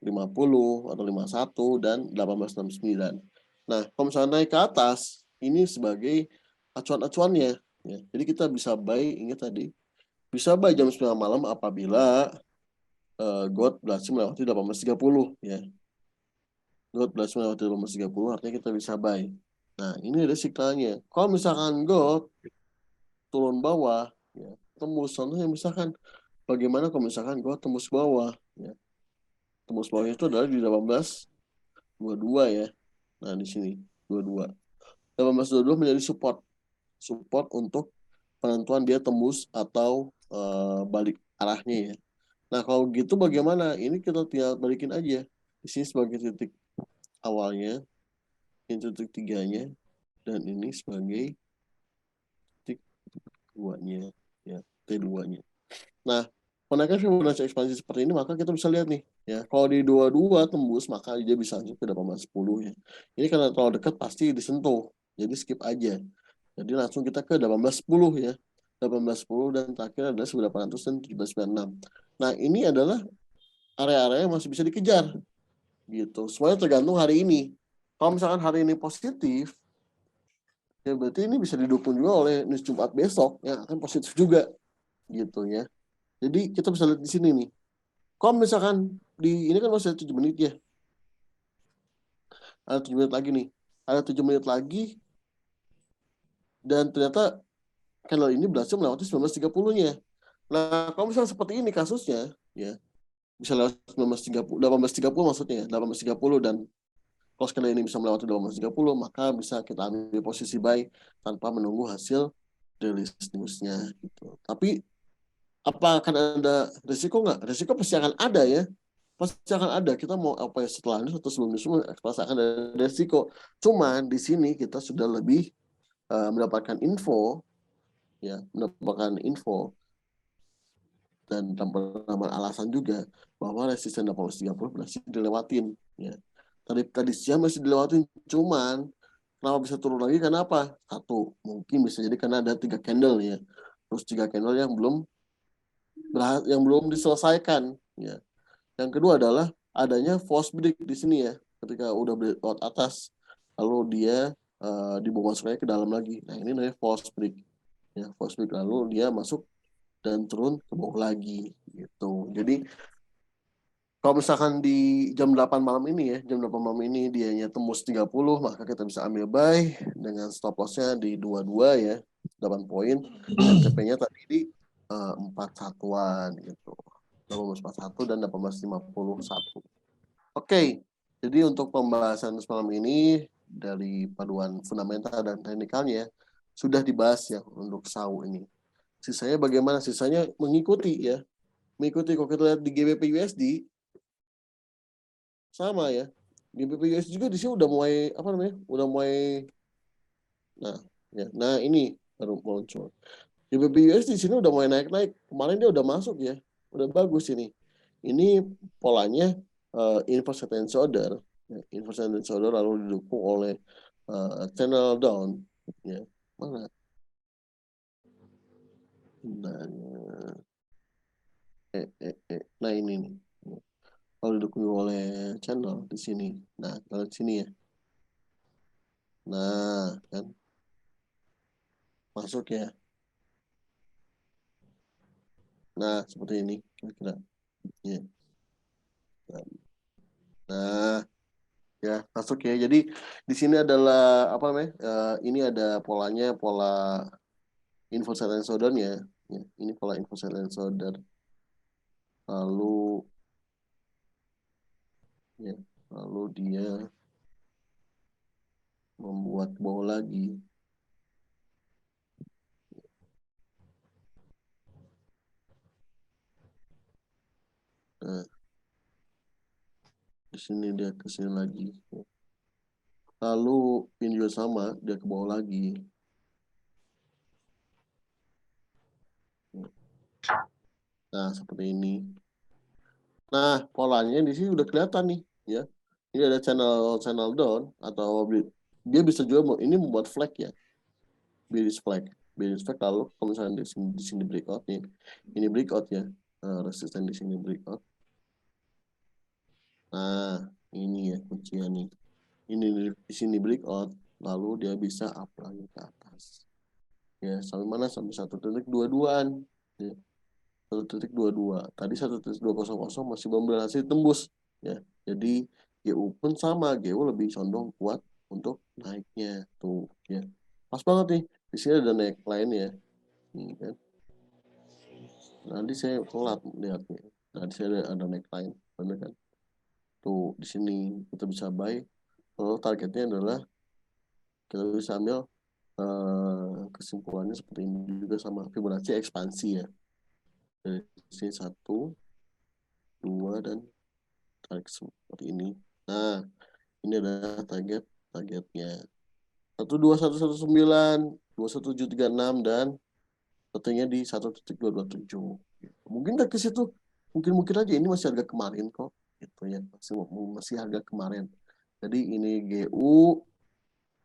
50 atau 51 dan 1869. Nah, kalau misalnya naik ke atas, ini sebagai acuan-acuannya ya. Jadi kita bisa buy, ingat tadi, bisa buy jam 9 malam apabila gold berhasil melewati 1830 ya. Gold berhasil melewati 1830 artinya kita bisa buy. Nah, ini ada siklanya. Kalau misalkan gold turun bawah, ya, tembus. Contohnya misalkan, bagaimana kalau misalkan gold tembus bawah? Ya. Tembus bawah itu adalah di 1822 ya. Nah, di sini 22. 1822 menjadi support. Support untuk penentuan dia tembus atau balik arahnya ya. Nah, kalau gitu bagaimana? Ini kita tinggal balikin aja. Di sini sebagai titik awalnya, ini titik tiganya, dan ini sebagai titik duanya, ya, T2-nya. Nah, penaikan Fibonacci ekspansi seperti ini, maka kita bisa lihat nih, ya, kalau di 22 tembus, maka dia bisa lanjut ke 1810 ya. Ini karena terlalu dekat pasti disentuh, jadi skip aja. Jadi langsung kita ke 1810 ya. 1810 dan terakhir adalah 1800 dan 1796. Nah, ini adalah area-area yang masih bisa dikejar. Gitu. Semuanya tergantung hari ini. Kalau misalkan hari ini positif, ya berarti ini bisa didukung juga oleh news Jumat besok yang akan positif juga. Gitu ya. Jadi kita bisa lihat di sini nih. Kalau misalkan ini kan masih ada 7 menit ya. Ada 7 menit lagi nih. Ada 7 menit lagi dan ternyata candle ini berhasil melewati 1930-nya. Nah, kalau misalnya seperti ini kasusnya, ya, bisa lewat 1930, 1830 maksudnya, 1830 dan kalau candle ini bisa melewati 1830, maka bisa kita ambil posisi buy tanpa menunggu hasil release news-nya gitu. Tapi apa akan ada risiko nggak? Risiko pasti akan ada ya. Pasti akan ada. Kita mau apa ya setelah news atau sebelum news pasti akan ada risiko. Cuman di sini kita sudah lebih mendapatkan info ya, mendapatkan info dan tanpa alasan juga bahwa resisten 1830 berhasil dilewatin ya. Tadi siang masih dilewatin, cuman kenapa bisa turun lagi? Kenapa? Satu, mungkin bisa jadi karena ada 3 candle ya. Terus 3 candle yang belum diselesaikan ya. Yang kedua adalah adanya false break di sini ya. Ketika udah breakout atas, lalu dia dibawa masuknya ke dalam lagi. Nah, ini namanya false break. Ya, false break lalu dia masuk dan turun ke bawah lagi gitu. Jadi kalau misalkan di jam 8 malam ini ya, jam 8 malam ini dianya tembus 30, maka kita bisa ambil buy dengan stop loss-nya di 22 ya, 8 poin. Dan TP-nya tadi di 41-an gitu. 1841 dan 1851. Oke, jadi untuk pembahasan semalam ini dari paduan fundamental dan teknikalnya sudah dibahas ya untuk SAU ini. Sisanya bagaimana? Sisanya mengikuti ya. Mengikuti kalau kita lihat di GBP USD sama ya. GBP USD juga di sini udah mulai apa namanya? Udah mulai nah ya. Nah, ini baru muncul. GBP USD di sini udah mulai naik-naik. Kemarin dia udah masuk ya. Udah bagus ini. Ini polanya inverse head and shoulder. Inverse head and shoulder lalu didukung oleh channel down ya. Mana? Nah ini nih. Kalau didukung oleh channel di sini. Nah, kalau di sini ya. Nah, kan masuk ya. Nah, seperti ini kira-kira. Ya. Nah, ya masuk ya. Jadi di sini adalah apa namanya? Ini ada polanya, pola inverse head and shoulder-nya. Ya, ini pola inverse head and shoulder. Lalu ya, lalu dia membuat bawah lagi. Nah, di sini dia ke sini lagi. Lalu ini juga sama, dia ke bawah lagi. Nah, seperti ini. Nah, polanya di sini udah kelihatan nih, ya. Ini ada channel down atau dia bisa juga ini membuat flag ya, bearish flag lalu kalau misalnya di sini breakout nih, ini breakout ya, resisten di sini breakout. Nah ini ya kuncinya nih, ini di sini breakout lalu dia bisa up lagi ke atas ya, sampai mana, sampai 1.22an ya. 1.22 tadi 1.200 masih belum berhasil tembus ya, jadi GU pun sama, GU lebih condong kuat untuk naiknya tuh ya, pas banget nih di sini ada naik lain ya. Kan nanti saya telat lihatnya, nanti saya ada naik lain bener kan tuh, di sini kita bisa buy kalau targetnya adalah kita bisa ambil kesimpulannya seperti ini juga sama Fibonacci ekspansi ya, dari sini 1, 2 dan tarik seperti ini. Nah, ini adalah targetnya 12119, 21736 dan satunya di 1.227. Mungkin ke situ, mungkin aja ini masih harga kemarin kok, gitu ya, masih harga kemarin. Jadi ini GU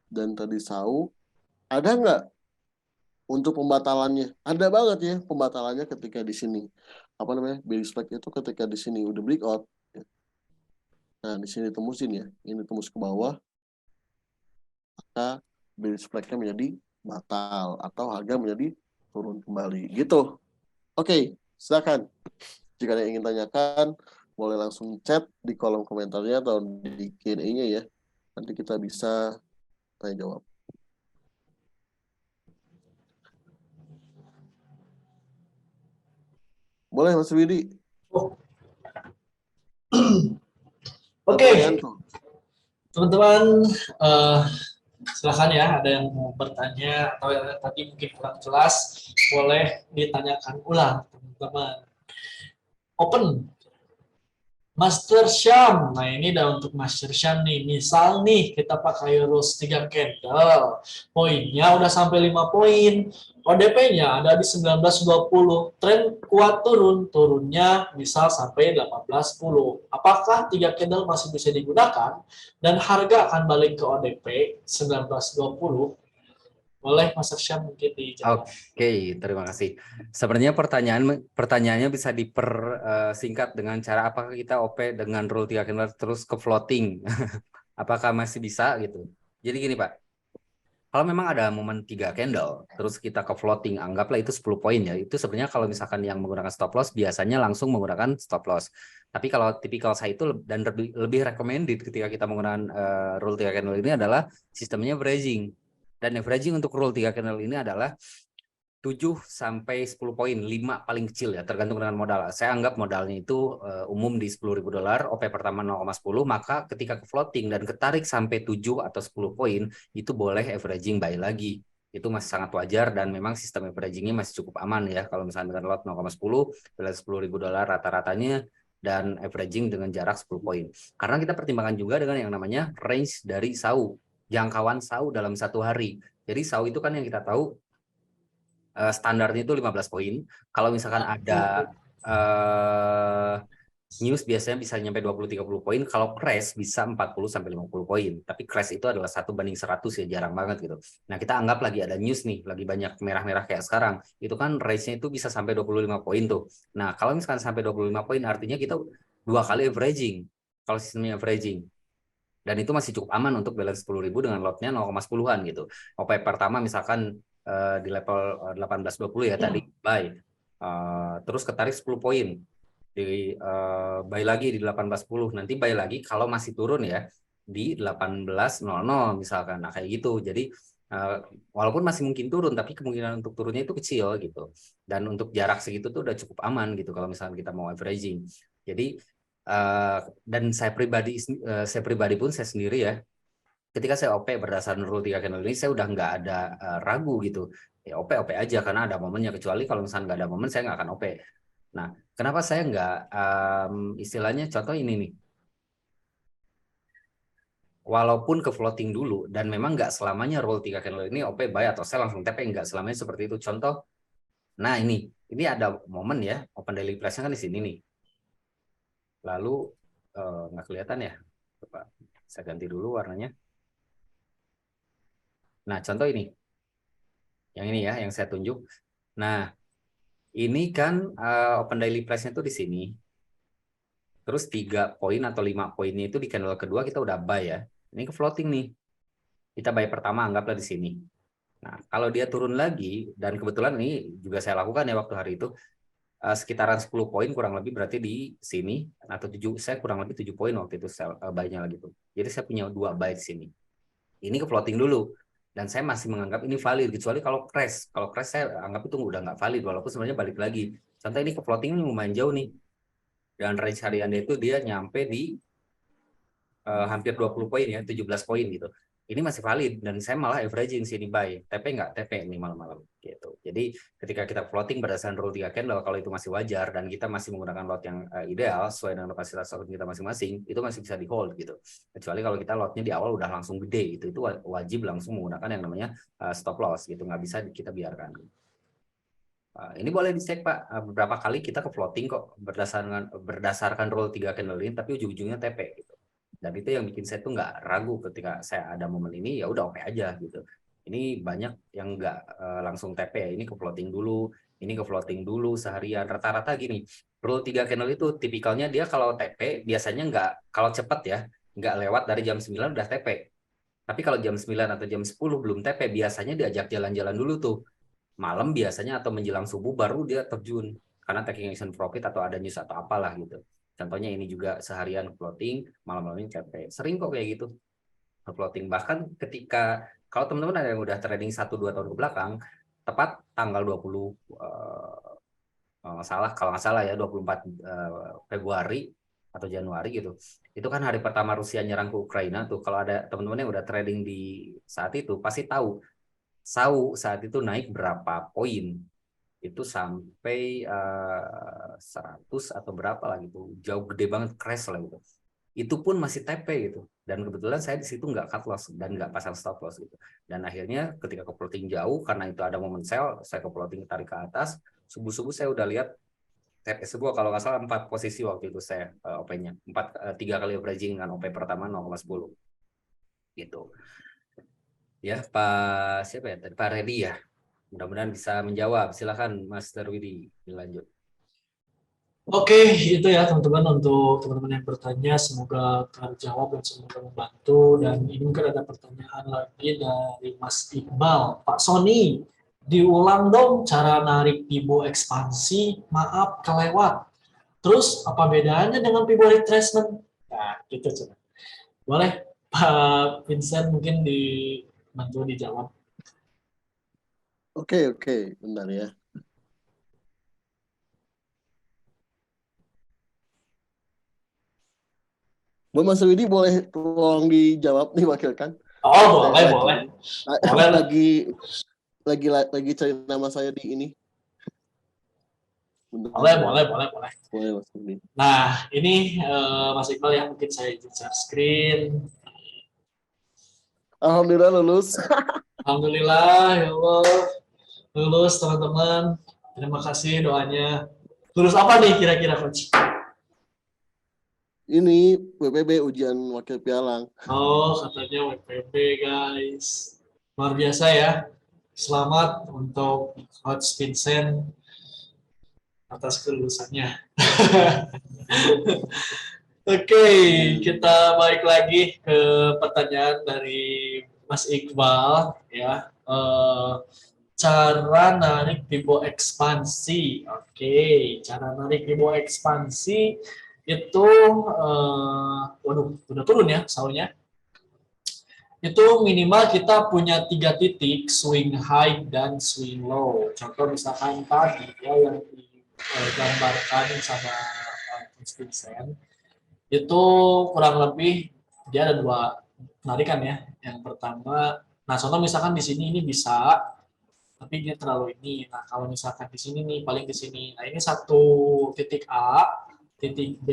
dan tadi SAU, ada nggak untuk pembatalannya? Ada banget ya pembatalannya ketika di sini. Apa namanya? Bearish flag itu ketika di sini udah breakout. Nah, di sini tembusin ya. Ini tembus ke bawah, maka bearish flag-nya menjadi batal atau harga menjadi turun kembali. Gitu. Oke, silakan. Jika ada yang ingin tanyakan, boleh langsung chat di kolom komentarnya atau di Q&A-nya ya. Nanti kita bisa tanya jawab. Boleh Mas Widi? Oh. Oke. Oke. Teman-teman, silakan ya, ada yang mau bertanya atau yang tadi mungkin kurang jelas, boleh ditanyakan ulang, teman-teman. Open. Master Syam. Nah, ini udah untuk Master Syam nih. Misal nih, kita pakai rules 3 candle. Poinnya udah sampai 5 poin. ODP-nya ada di 19.20. Tren kuat turun. Turunnya misal sampai 18.10. Apakah 3 candle masih bisa digunakan? Dan harga akan balik ke ODP 19.20. Boleh Mas Syam mungkin dijawab. Oke, terima kasih. Sebenarnya pertanyaannya bisa dipersingkat dengan cara apakah kita OP dengan rule 3 candle terus ke floating. Apakah masih bisa gitu. Jadi gini Pak, kalau memang ada momen 3 candle terus kita ke floating, anggaplah itu 10 poin ya. Itu sebenarnya kalau misalkan yang menggunakan stop loss biasanya langsung menggunakan stop loss. Tapi kalau tipikal saya itu dan lebih recommended ketika kita menggunakan rule 3 candle ini adalah sistemnya averaging. Dan averaging untuk rule 3 candle ini adalah 7 sampai 10 poin, 5 paling kecil ya, tergantung dengan modal. Saya anggap modalnya itu umum di $10.000, OP pertama 0,10, maka ketika ke floating dan ketarik sampai 7 atau 10 poin, itu boleh averaging buy lagi. Itu masih sangat wajar dan memang sistem averagingnya masih cukup aman ya. Kalau misalnya dengan lot 0,10, bila $10.000 rata-ratanya, dan averaging dengan jarak 10 poin. Karena kita pertimbangkan juga dengan yang namanya range dari SAU, jangkauan SAU dalam satu hari. Jadi SAU itu kan yang kita tahu standarnya itu 15 poin. Kalau misalkan ada news biasanya bisa nyampe 20-30 poin. Kalau crash bisa 40 sampai 50 poin. Tapi crash itu adalah 1/100 ya, jarang banget gitu. Nah, kita anggap lagi ada news nih, lagi banyak merah-merah kayak sekarang. Itu kan range-nya itu bisa sampai 25 poin tuh. Nah, kalau misalkan sampai 25 poin artinya kita 2 kali averaging. Kalau sistemnya averaging. Dan itu masih cukup aman untuk balance 10.000 dengan lotnya 0,10-an gitu. OP pertama misalkan di level 18.20 ya tadi buy. Terus ketarik 10 poin. Di buy lagi di 18.10. Nanti buy lagi kalau masih turun ya di 18.00 misalkan. Nah, kayak gitu. Jadi walaupun masih mungkin turun tapi kemungkinan untuk turunnya itu kecil gitu. Dan untuk jarak segitu tuh udah cukup aman gitu kalau misalnya kita mau averaging. Jadi dan saya pribadi pun saya sendiri ya, ketika saya OP berdasarkan rule 3 candle ini saya udah nggak ada ragu gitu ya, OP aja karena ada momennya, kecuali kalau misalnya nggak ada momen saya nggak akan OP. Nah, kenapa saya nggak istilahnya contoh ini nih, walaupun ke floating dulu dan memang nggak selamanya rule 3 candle ini OP buy atau sell langsung TP, nggak selamanya seperti itu. Contoh, nah ini ada momen ya, open daily price-nya kan di sini nih, lalu nggak kelihatan ya. Coba saya ganti dulu warnanya. Nah, contoh ini. Yang ini ya, yang saya tunjuk. Nah, ini kan open daily price-nya tuh di sini. Terus 3 poin atau 5 poinnya itu di candle kedua kita udah buy ya. Ini ke floating nih. Kita buy pertama anggaplah di sini. Nah, kalau dia turun lagi, dan kebetulan ini juga saya lakukan ya waktu hari itu, sekitaran 10 poin kurang lebih berarti di sini, atau 7, saya kurang lebih 7 poin waktu itu buy-nya lagi tuh. Jadi saya punya 2 buy di sini. Ini ke floating dulu. Dan saya masih menganggap ini valid, kecuali kalau crash. Kalau crash saya anggap itu udah nggak valid, walaupun sebenarnya balik lagi. Contoh ini ke floating ini lumayan jauh nih. Dan range hariannya itu dia nyampe di hampir 20 poin ya, 17 poin gitu. Ini masih valid dan saya malah averaging sini buy. TP nggak TP nih malam-malam gitu. Jadi ketika kita floating berdasarkan rule 3 candle, kalau itu masih wajar dan kita masih menggunakan lot yang ideal sesuai dengan kapasitas lot kita masing-masing, itu masih bisa di hold gitu. Kecuali kalau kita lotnya di awal udah langsung gede gitu, itu wajib langsung menggunakan yang namanya stop loss gitu, nggak bisa kita biarkan. Ini boleh dicek Pak, beberapa kali kita ke floating kok berdasarkan rule 3 candle ini, tapi ujung-ujungnya TP gitu. Dan itu yang bikin saya tuh nggak ragu ketika saya ada momen ini, ya udah oke aja gitu. Ini banyak yang nggak langsung TP ya, ini ke floating dulu seharian. Rata-rata gini, rule 3 candle itu tipikalnya dia kalau TP biasanya nggak, kalau cepat ya, nggak lewat dari jam 9 udah TP. Tapi kalau jam 9 atau jam 10 belum TP, biasanya diajak jalan-jalan dulu tuh. Malam biasanya atau menjelang subuh baru dia terjun. Karena taking action profit atau ada news atau apalah gitu. Contohnya ini juga seharian floating, malam-malamnya capek. Sering kok kayak gitu. Floating. Bahkan ketika, kalau teman-teman ada yang udah trading 1-2 tahun ke belakang, tepat tanggal 20, kalau nggak salah ya, 24 Februari atau Januari gitu. Itu kan hari pertama Rusia nyerang ke Ukraina tuh. Kalau ada teman-teman yang udah trading di saat itu, pasti tahu saat itu naik berapa poin. Itu sampai 100 atau berapa lah gitu, jauh gede banget, crash lah gitu. Itu pun masih TP gitu, dan kebetulan saya di situ nggak cut loss dan nggak pasang stop loss gitu. Dan akhirnya ketika ke floating jauh, karena itu ada momen sell, saya ke floating tarik ke atas. Subuh-subuh saya udah lihat TP sebuah, kalau nggak salah 4 posisi waktu itu saya OP-nya 3 kali averaging dengan OP pertama 0,10 gitu ya. Pak siapa ya tadi, Pak Redi ya, mudah-mudahan bisa menjawab. Silakan Mas Darwidi dilanjut. Oke, itu ya teman-teman, untuk teman-teman yang bertanya semoga terjawab dan semoga membantu. Dan ini mungkin ada pertanyaan lagi dari Mas Iqbal. Pak Sony, diulang dong cara narik Pibo ekspansi, maaf kelewat. Terus apa bedanya dengan Pibo retracement? Nah, gitu coba. Boleh Pak Vincent mungkin dibantu dijawab. Oke, bentar ya. Mas Widi boleh tolong dijawab nih, wakilkan. Oh, Saya boleh. Boleh. lagi cari nama saya di ini. Boleh, Mas Widi. Nah, ini Mas Iqbal yang mungkin saya izin share screen. Alhamdulillah lulus. Alhamdulillah, ya Allah. Lulus, teman-teman. Terima kasih doanya. Lulus apa nih kira-kira, Coach? Ini WPB, ujian wakil pialang. Oh, katanya WPB, guys. Luar biasa ya. Selamat untuk Coach Vincent atas kelulusannya. Oke, kita balik lagi ke pertanyaan dari Mas Iqbal ya. Cara narik Pibo ekspansi. Oke, cara narik Pibo ekspansi itu waduh, udah turun ya soalnya. Itu minimal kita punya 3 titik, swing high dan swing low. Contoh misalkan tadi ya yang digambarkan sama Coach Vincent, itu kurang lebih dia ada 2 penarikan ya. Yang pertama, nah contoh misalkan di sini ini bisa, tapi dia terlalu ini. Nah kalau misalkan di sini nih, paling di sini. Nah ini satu titik A, titik B,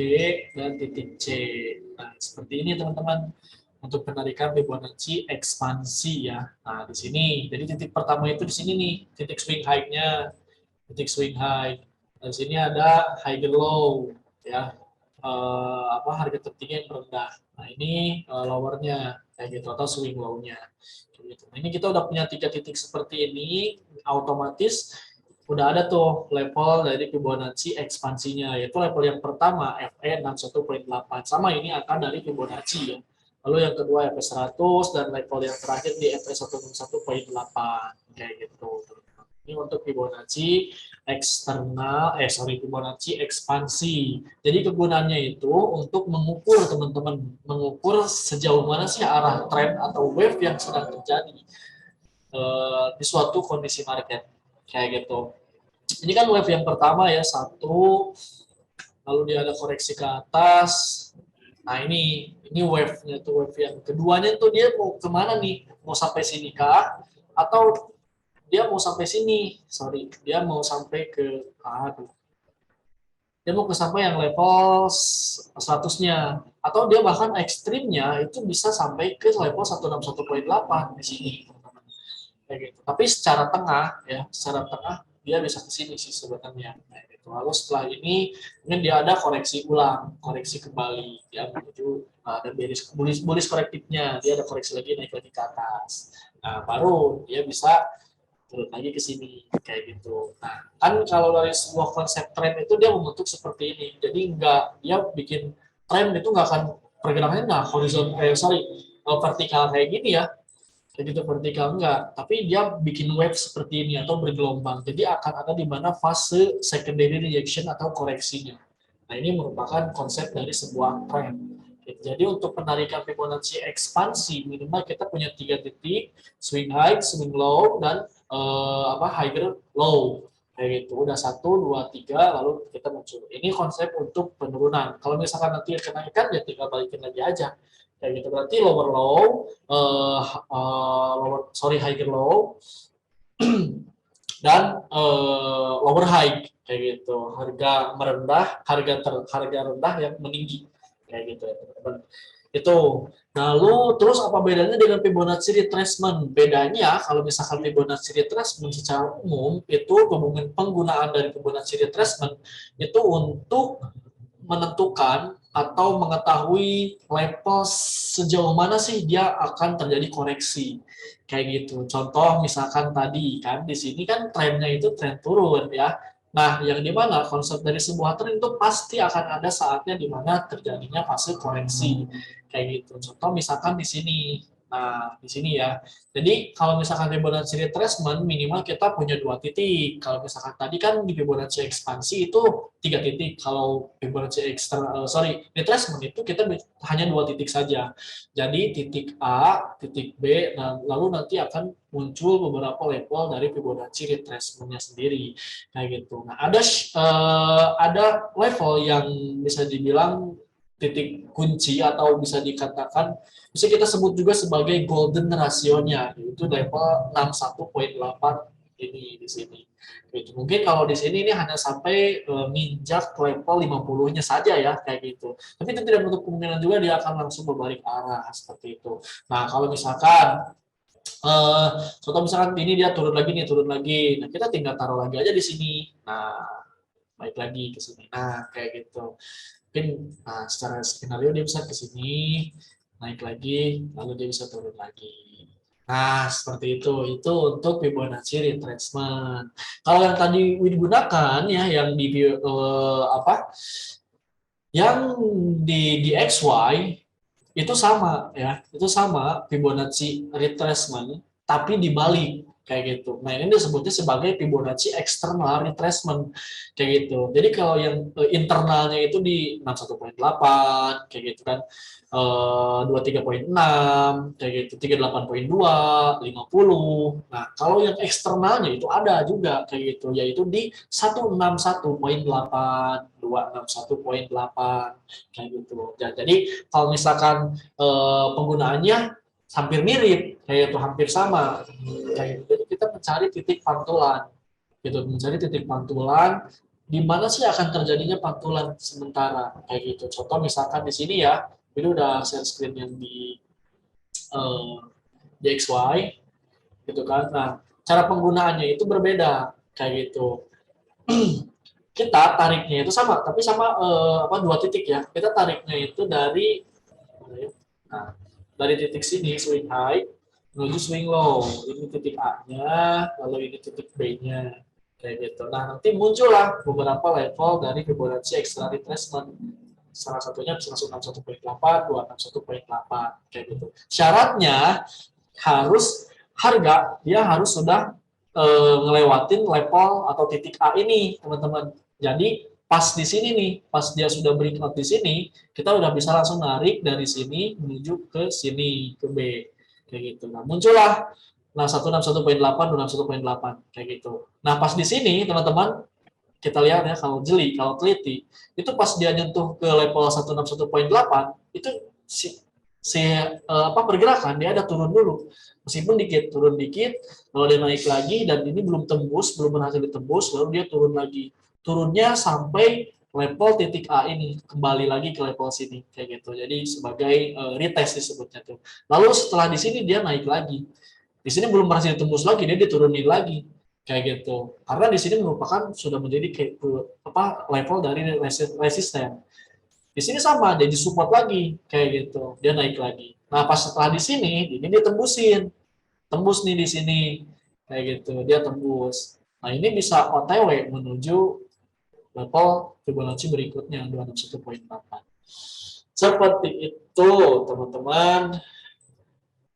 dan titik C. Nah seperti ini teman-teman untuk penarikan Fibonacci ekspansi ya. Nah di sini, jadi titik pertama itu di sini nih, titik swing high-nya, titik swing high. Nah, di sini ada high low ya. harga tertinggi yang rendah. Nah ini lowernya kayak gitu atau swing low-nya. Gitu. Nah, ini kita udah punya 3 titik seperti ini, otomatis udah ada tuh level dari Fibonacci ekspansinya, yaitu level yang pertama FE 61.8. Sama ini akan dari Fibonacci ya. Lalu yang kedua FE 100 dan level yang terakhir di FE 161.8 kayak gitu. Ini untuk Fibonacci eksternal, Fibonacci ekspansi. Jadi kegunaannya itu untuk mengukur teman-teman, mengukur sejauh mana sih arah tren atau wave yang sedang terjadi di suatu kondisi market kayak gitu. Ini kan wave yang pertama ya, satu, lalu dia ada koreksi ke atas. Nah ini wave-nya tuh, wave yang keduanya tuh dia mau kemana nih? Mau sampai sini kah? Atau dia mau sampai sini? Sorry, dia mau sampai ke dia mau ke sampai yang level 100-nya, atau dia bahkan ekstrimnya itu bisa sampai ke level 161.8 di sini, teman-teman. Kayak gitu. Tapi secara tengah ya, secara tengah dia bisa ke sini sih sebenarnya. Kayak gitu. Lalu setelah ini mungkin dia ada koreksi ulang, koreksi kembali, dia menuju ada bullish korektifnya, dia ada koreksi lagi naik lagi ke atas. Nah, baru dia bisa turun lagi ke sini kayak gitu. Nah, kan kalau dari sebuah konsep tren itu dia membentuk seperti ini. Jadi dia bikin tren itu nggak akan pergerakannya nggak vertikal kayak gini ya. Kayak gitu vertikal enggak, tapi dia bikin wave seperti ini atau bergelombang. Jadi akan ada di mana fase secondary reaction atau koreksinya. Nah, ini merupakan konsep dari sebuah tren. Jadi untuk penarikan Fibonacci ekspansi minimal kita punya 3 titik, swing high, swing low, dan higher low. Kayak gitu. Udah 1, 2, 3, lalu kita muncul. Ini konsep untuk penurunan. Kalau misalkan nanti kenaikan, ya tinggal balikin lagi aja. Kayak gitu. Berarti lower low, higher low, dan lower high kayak gitu, harga merendah, harga rendah yang meninggi kayak gitu ya teman-teman. Itu. Lalu terus apa bedanya dengan Fibonacci retracement? Bedanya kalau misalkan Fibonacci retracement secara umum itu penggunaan dari Fibonacci retracement itu untuk menentukan atau mengetahui level sejauh mana sih dia akan terjadi koreksi kayak gitu. Contoh misalkan tadi kan di sini kan trennya itu tren turun ya. Nah, yang dimana konsep dari sebuah tren itu pasti akan ada saatnya di mana terjadinya fase koreksi kayak gitu. Contoh misalkan di sini. Nah, di sini ya. Jadi kalau misalkan Fibonacci retracement minimal kita punya 2 titik. Kalau misalkan tadi kan di Fibonacci ekspansi itu 3 titik. Kalau Fibonacci retracement itu kita hanya 2 titik saja. Jadi titik A, titik B, nah, lalu nanti akan muncul beberapa level dari Fibonacci retracement-nya sendiri kayak gitu. Nah, ada level yang bisa dibilang titik kunci atau bisa dikatakan bisa kita sebut juga sebagai golden rasionya, yaitu level 61.8 ini di sini. Gitu. Mungkin kalau di sini ini hanya sampai minjak level 50-nya saja ya kayak gitu. Tapi itu tidak menutup kemungkinan juga dia akan langsung berbalik arah seperti itu. Nah, kalau misalkan contoh misalkan ini dia turun lagi nih, turun lagi. Nah, kita tinggal taruh lagi aja di sini. Nah, balik lagi ke sini. Nah, kayak gitu. Mungkin secara skenario dia bisa ke sini, naik lagi, lalu dia bisa turun lagi. Nah, seperti itu. Itu untuk Fibonacci retracement. Kalau yang tadi digunakan ya, yang di yang di XY itu sama ya, itu sama Fibonacci retracement tapi dibalik kayak gitu. Nah, ini disebutnya sebagai Fibonacci external retracement kayak gitu. Jadi kalau yang internalnya itu di 61.8 kayak gitu kan, 23.6 kayak gitu, 38.2, 50. Nah, kalau yang eksternalnya itu ada juga kayak gitu, yaitu di 161.8, 261.8 kayak gitu. Jadi kalau misalkan penggunaannya hampir mirip, kayak itu hampir sama. Kayak gitu. Jadi kita mencari titik pantulan, gitu, mencari titik pantulan di mana sih akan terjadinya pantulan sementara, kayak gitu. Contoh misalkan di sini ya, ini udah share screen yang di XY, gitu kan. Nah, cara penggunaannya itu berbeda, kayak gitu. kita tariknya itu sama, tapi sama dua titik ya. Kita tariknya itu dari nah, dari titik sini swing high menuju swing low. Ini titik A-nya, lalu ini titik B-nya. Kayak gitu. Nah, nanti muncullah beberapa level dari Fibonacci extra retracement. Salah satunya bisa langsung 61.8, 261.8 kayak gitu. Syaratnya harus harga dia harus sudah ngelewatin level atau titik A ini, teman-teman. Jadi pas di sini nih, pas dia sudah breakout di sini, kita udah bisa langsung narik dari sini menuju ke sini, ke B. Kayak gitu. Nah, muncullah 161.8, 261.8 kayak gitu. Nah, pas di sini, teman-teman, kita lihat ya kalau jeli, kalau teliti, itu pas dia nyentuh ke level 161.8, itu pergerakan dia ada turun dulu. Meskipun dikit, turun dikit, lalu dia naik lagi dan ini belum tembus, belum berhasil ditembus, lalu dia turun lagi. Turunnya sampai level titik A ini, kembali lagi ke level sini kayak gitu. Jadi sebagai retest disebutnya tuh. Lalu setelah di sini dia naik lagi. Di sini belum berhasil ditembus lagi, dia diturunin lagi kayak gitu. Karena di sini merupakan sudah menjadi level dari resisten. Di sini sama, dia disupport lagi kayak gitu. Dia naik lagi. Nah, pas setelah di sini, ini dia tembusin. Tembus nih di sini kayak gitu. Dia tembus. Nah, ini bisa OTW menuju level Fibonacci berikutnya 261.8. Seperti itu, teman-teman,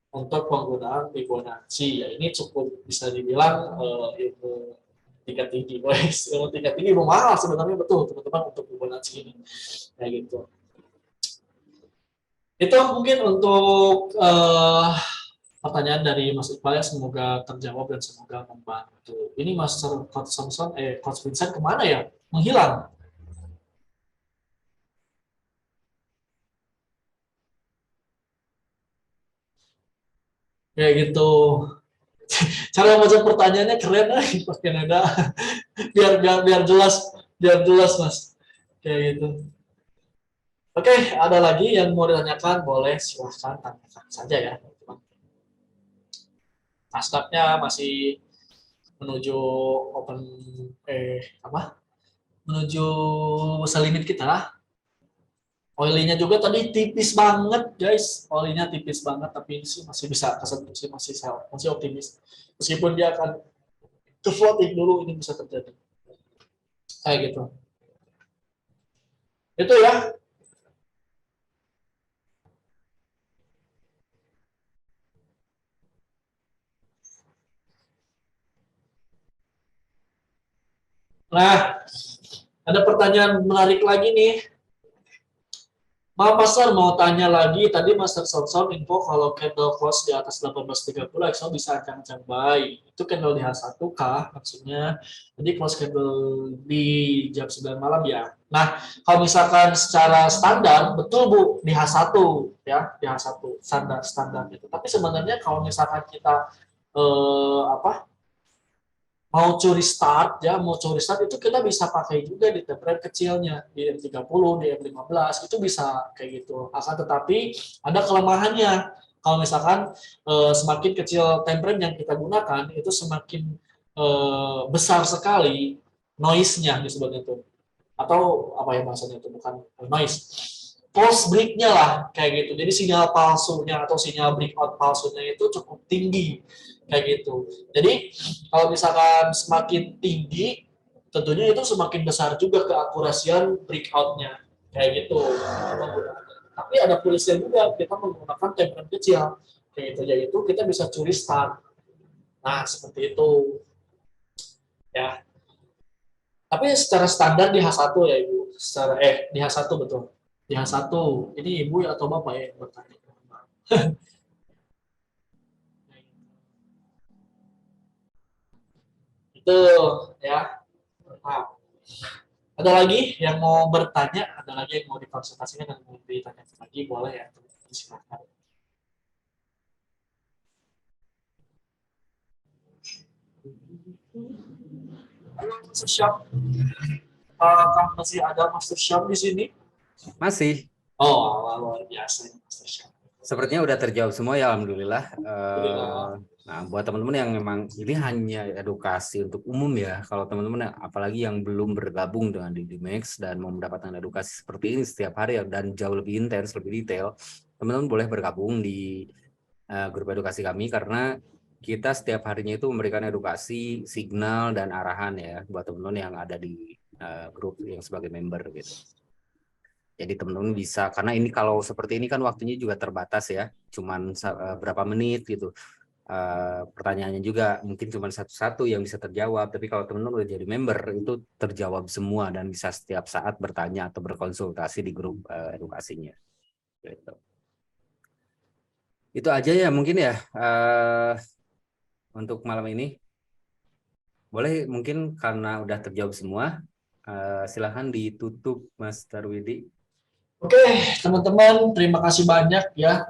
untuk penggunaan Fibonacci. Ya, ini cukup bisa dibilang ilmu tingkat tinggi, guys. Ilmu tingkat tinggi, ilmu mahal sebenarnya, betul, teman-teman, untuk Fibonacci ini. Kayak gitu. Itu mungkin untuk pertanyaan dari Mas Iqbal, ya, semoga terjawab dan semoga membantu. Ini Coach Vincent kemana ya? Menghilang. Kayak gitu. Cara baca pertanyaannya keren nih, Mas Canada. biar jelas Mas. Kayak gitu. Oke, ada lagi yang mau ditanyakan, boleh silahkan tanyakan saja ya, teman-teman. Nasdaqnya masih menuju open menuju sell limit kita. Oilnya juga tadi tipis banget, guys. Oilnya tipis banget, tapi sih masih bisa kesentuh sih, masih optimis. Meskipun dia akan ke floating dulu, ini bisa terjadi. Kayak gitu. Itu ya. Nah, ada pertanyaan menarik lagi nih. Pasar mau tanya lagi, tadi Master Sonson info kalau candle close di atas 18.30 XO bisa ancang-ancang buy. Itu candle di H1 kah maksudnya? Jadi close candle di jam 9 malam ya. Nah, kalau misalkan secara standar, betul Bu, di H1 ya, di H1 standar gitu. Tapi sebenarnya kalau misalkan kita mau curi start itu kita bisa pakai juga di time frame kecilnya di M30, di M15 itu bisa kayak gitu. Akan tetapi ada kelemahannya. Kalau misalkan semakin kecil time frame yang kita gunakan itu semakin besar sekali noise-nya disebutnya itu. Atau apa ya bahasanya itu, bukan noise. False break-nya lah kayak gitu. Jadi sinyal palsunya atau sinyal breakout palsunya itu cukup tinggi kayak gitu. Jadi kalau misalkan semakin tinggi, tentunya itu semakin besar juga keakurasian breakout-nya kayak gitu. Tapi ada plusnya juga, kita menggunakan time frame kecil kayak gitu, yaitu kita bisa curi start. Nah seperti itu ya. Tapi secara standar di H1 ya Ibu, di H1 betul. Di H1, ini Ibu atau Bapak ya yang bertanya. Itu ya. Nah, ada lagi yang mau bertanya, ada lagi yang mau dikonsultasikan dan mau ditanyakan lagi, boleh ya, silakan. Master Shop, apakah masih ada Master Shop di sini? Masih. Oh, luar biasa Master Shop. Sepertinya udah terjawab semua ya, alhamdulillah. Alhamdulillah. Nah, buat teman-teman yang memang ini hanya edukasi untuk umum ya, kalau teman-teman apalagi yang belum bergabung dengan Didimax dan mau mendapatkan edukasi seperti ini setiap hari dan jauh lebih intens, lebih detail, teman-teman boleh bergabung di grup edukasi kami karena kita setiap harinya itu memberikan edukasi, signal dan arahan ya buat teman-teman yang ada di grup yang sebagai member gitu. Jadi teman-teman bisa, karena ini kalau seperti ini kan waktunya juga terbatas ya, cuman berapa menit gitu. Pertanyaannya juga mungkin cuma satu-satu yang bisa terjawab, tapi kalau teman-teman udah jadi member itu terjawab semua dan bisa setiap saat bertanya atau berkonsultasi di grup edukasinya. Gitu. Itu aja ya mungkin ya untuk malam ini. Boleh mungkin karena udah terjawab semua, silahkan ditutup Mas Tarwidi. Oke, teman-teman, terima kasih banyak ya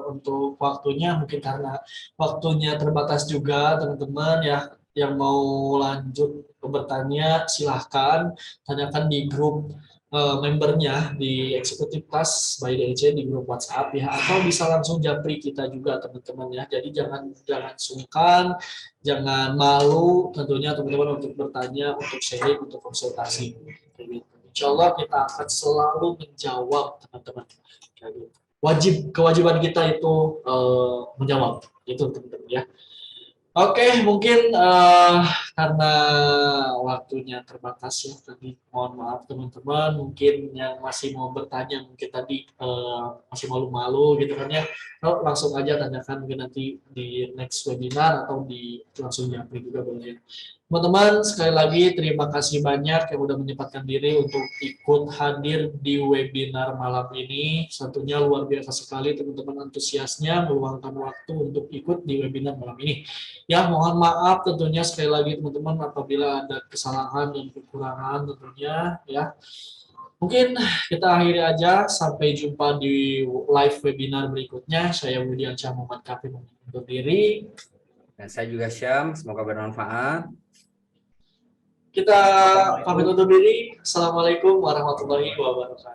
untuk waktunya. Mungkin karena waktunya terbatas juga, teman-teman ya, yang mau lanjut bertanya silahkan tanyakan di grup membernya di Executive Class by DC di grup WhatsApp ya, atau bisa langsung japri kita juga teman-teman ya. Jadi jangan sungkan, jangan malu tentunya teman-teman untuk bertanya, untuk sharing, untuk konsultasi. Insya Allah kita akan selalu menjawab teman-teman. Kewajiban kita itu menjawab itu teman-teman ya. Oke, mungkin karena waktunya terbatas ya tadi, mohon maaf teman-teman, mungkin yang masih mau bertanya mungkin tadi masih malu-malu gitu kan ya, langsung aja tanyakan mungkin nanti di next webinar atau di langsung japri juga boleh. Teman-teman, sekali lagi terima kasih banyak yang udah menyempatkan diri untuk ikut hadir di webinar malam ini. Tentunya luar biasa sekali teman-teman antusiasnya meluangkan waktu untuk ikut di webinar malam ini. Ya, mohon maaf tentunya sekali lagi teman-teman apabila ada kesalahan dan kekurangan tentunya ya. Mungkin kita akhiri aja, sampai jumpa di live webinar berikutnya. Saya Budian Syah Muhammad Kafi undur diri. Dan saya juga Syam, semoga bermanfaat. Kita pamit undur diri. Assalamualaikum warahmatullahi wabarakatuh.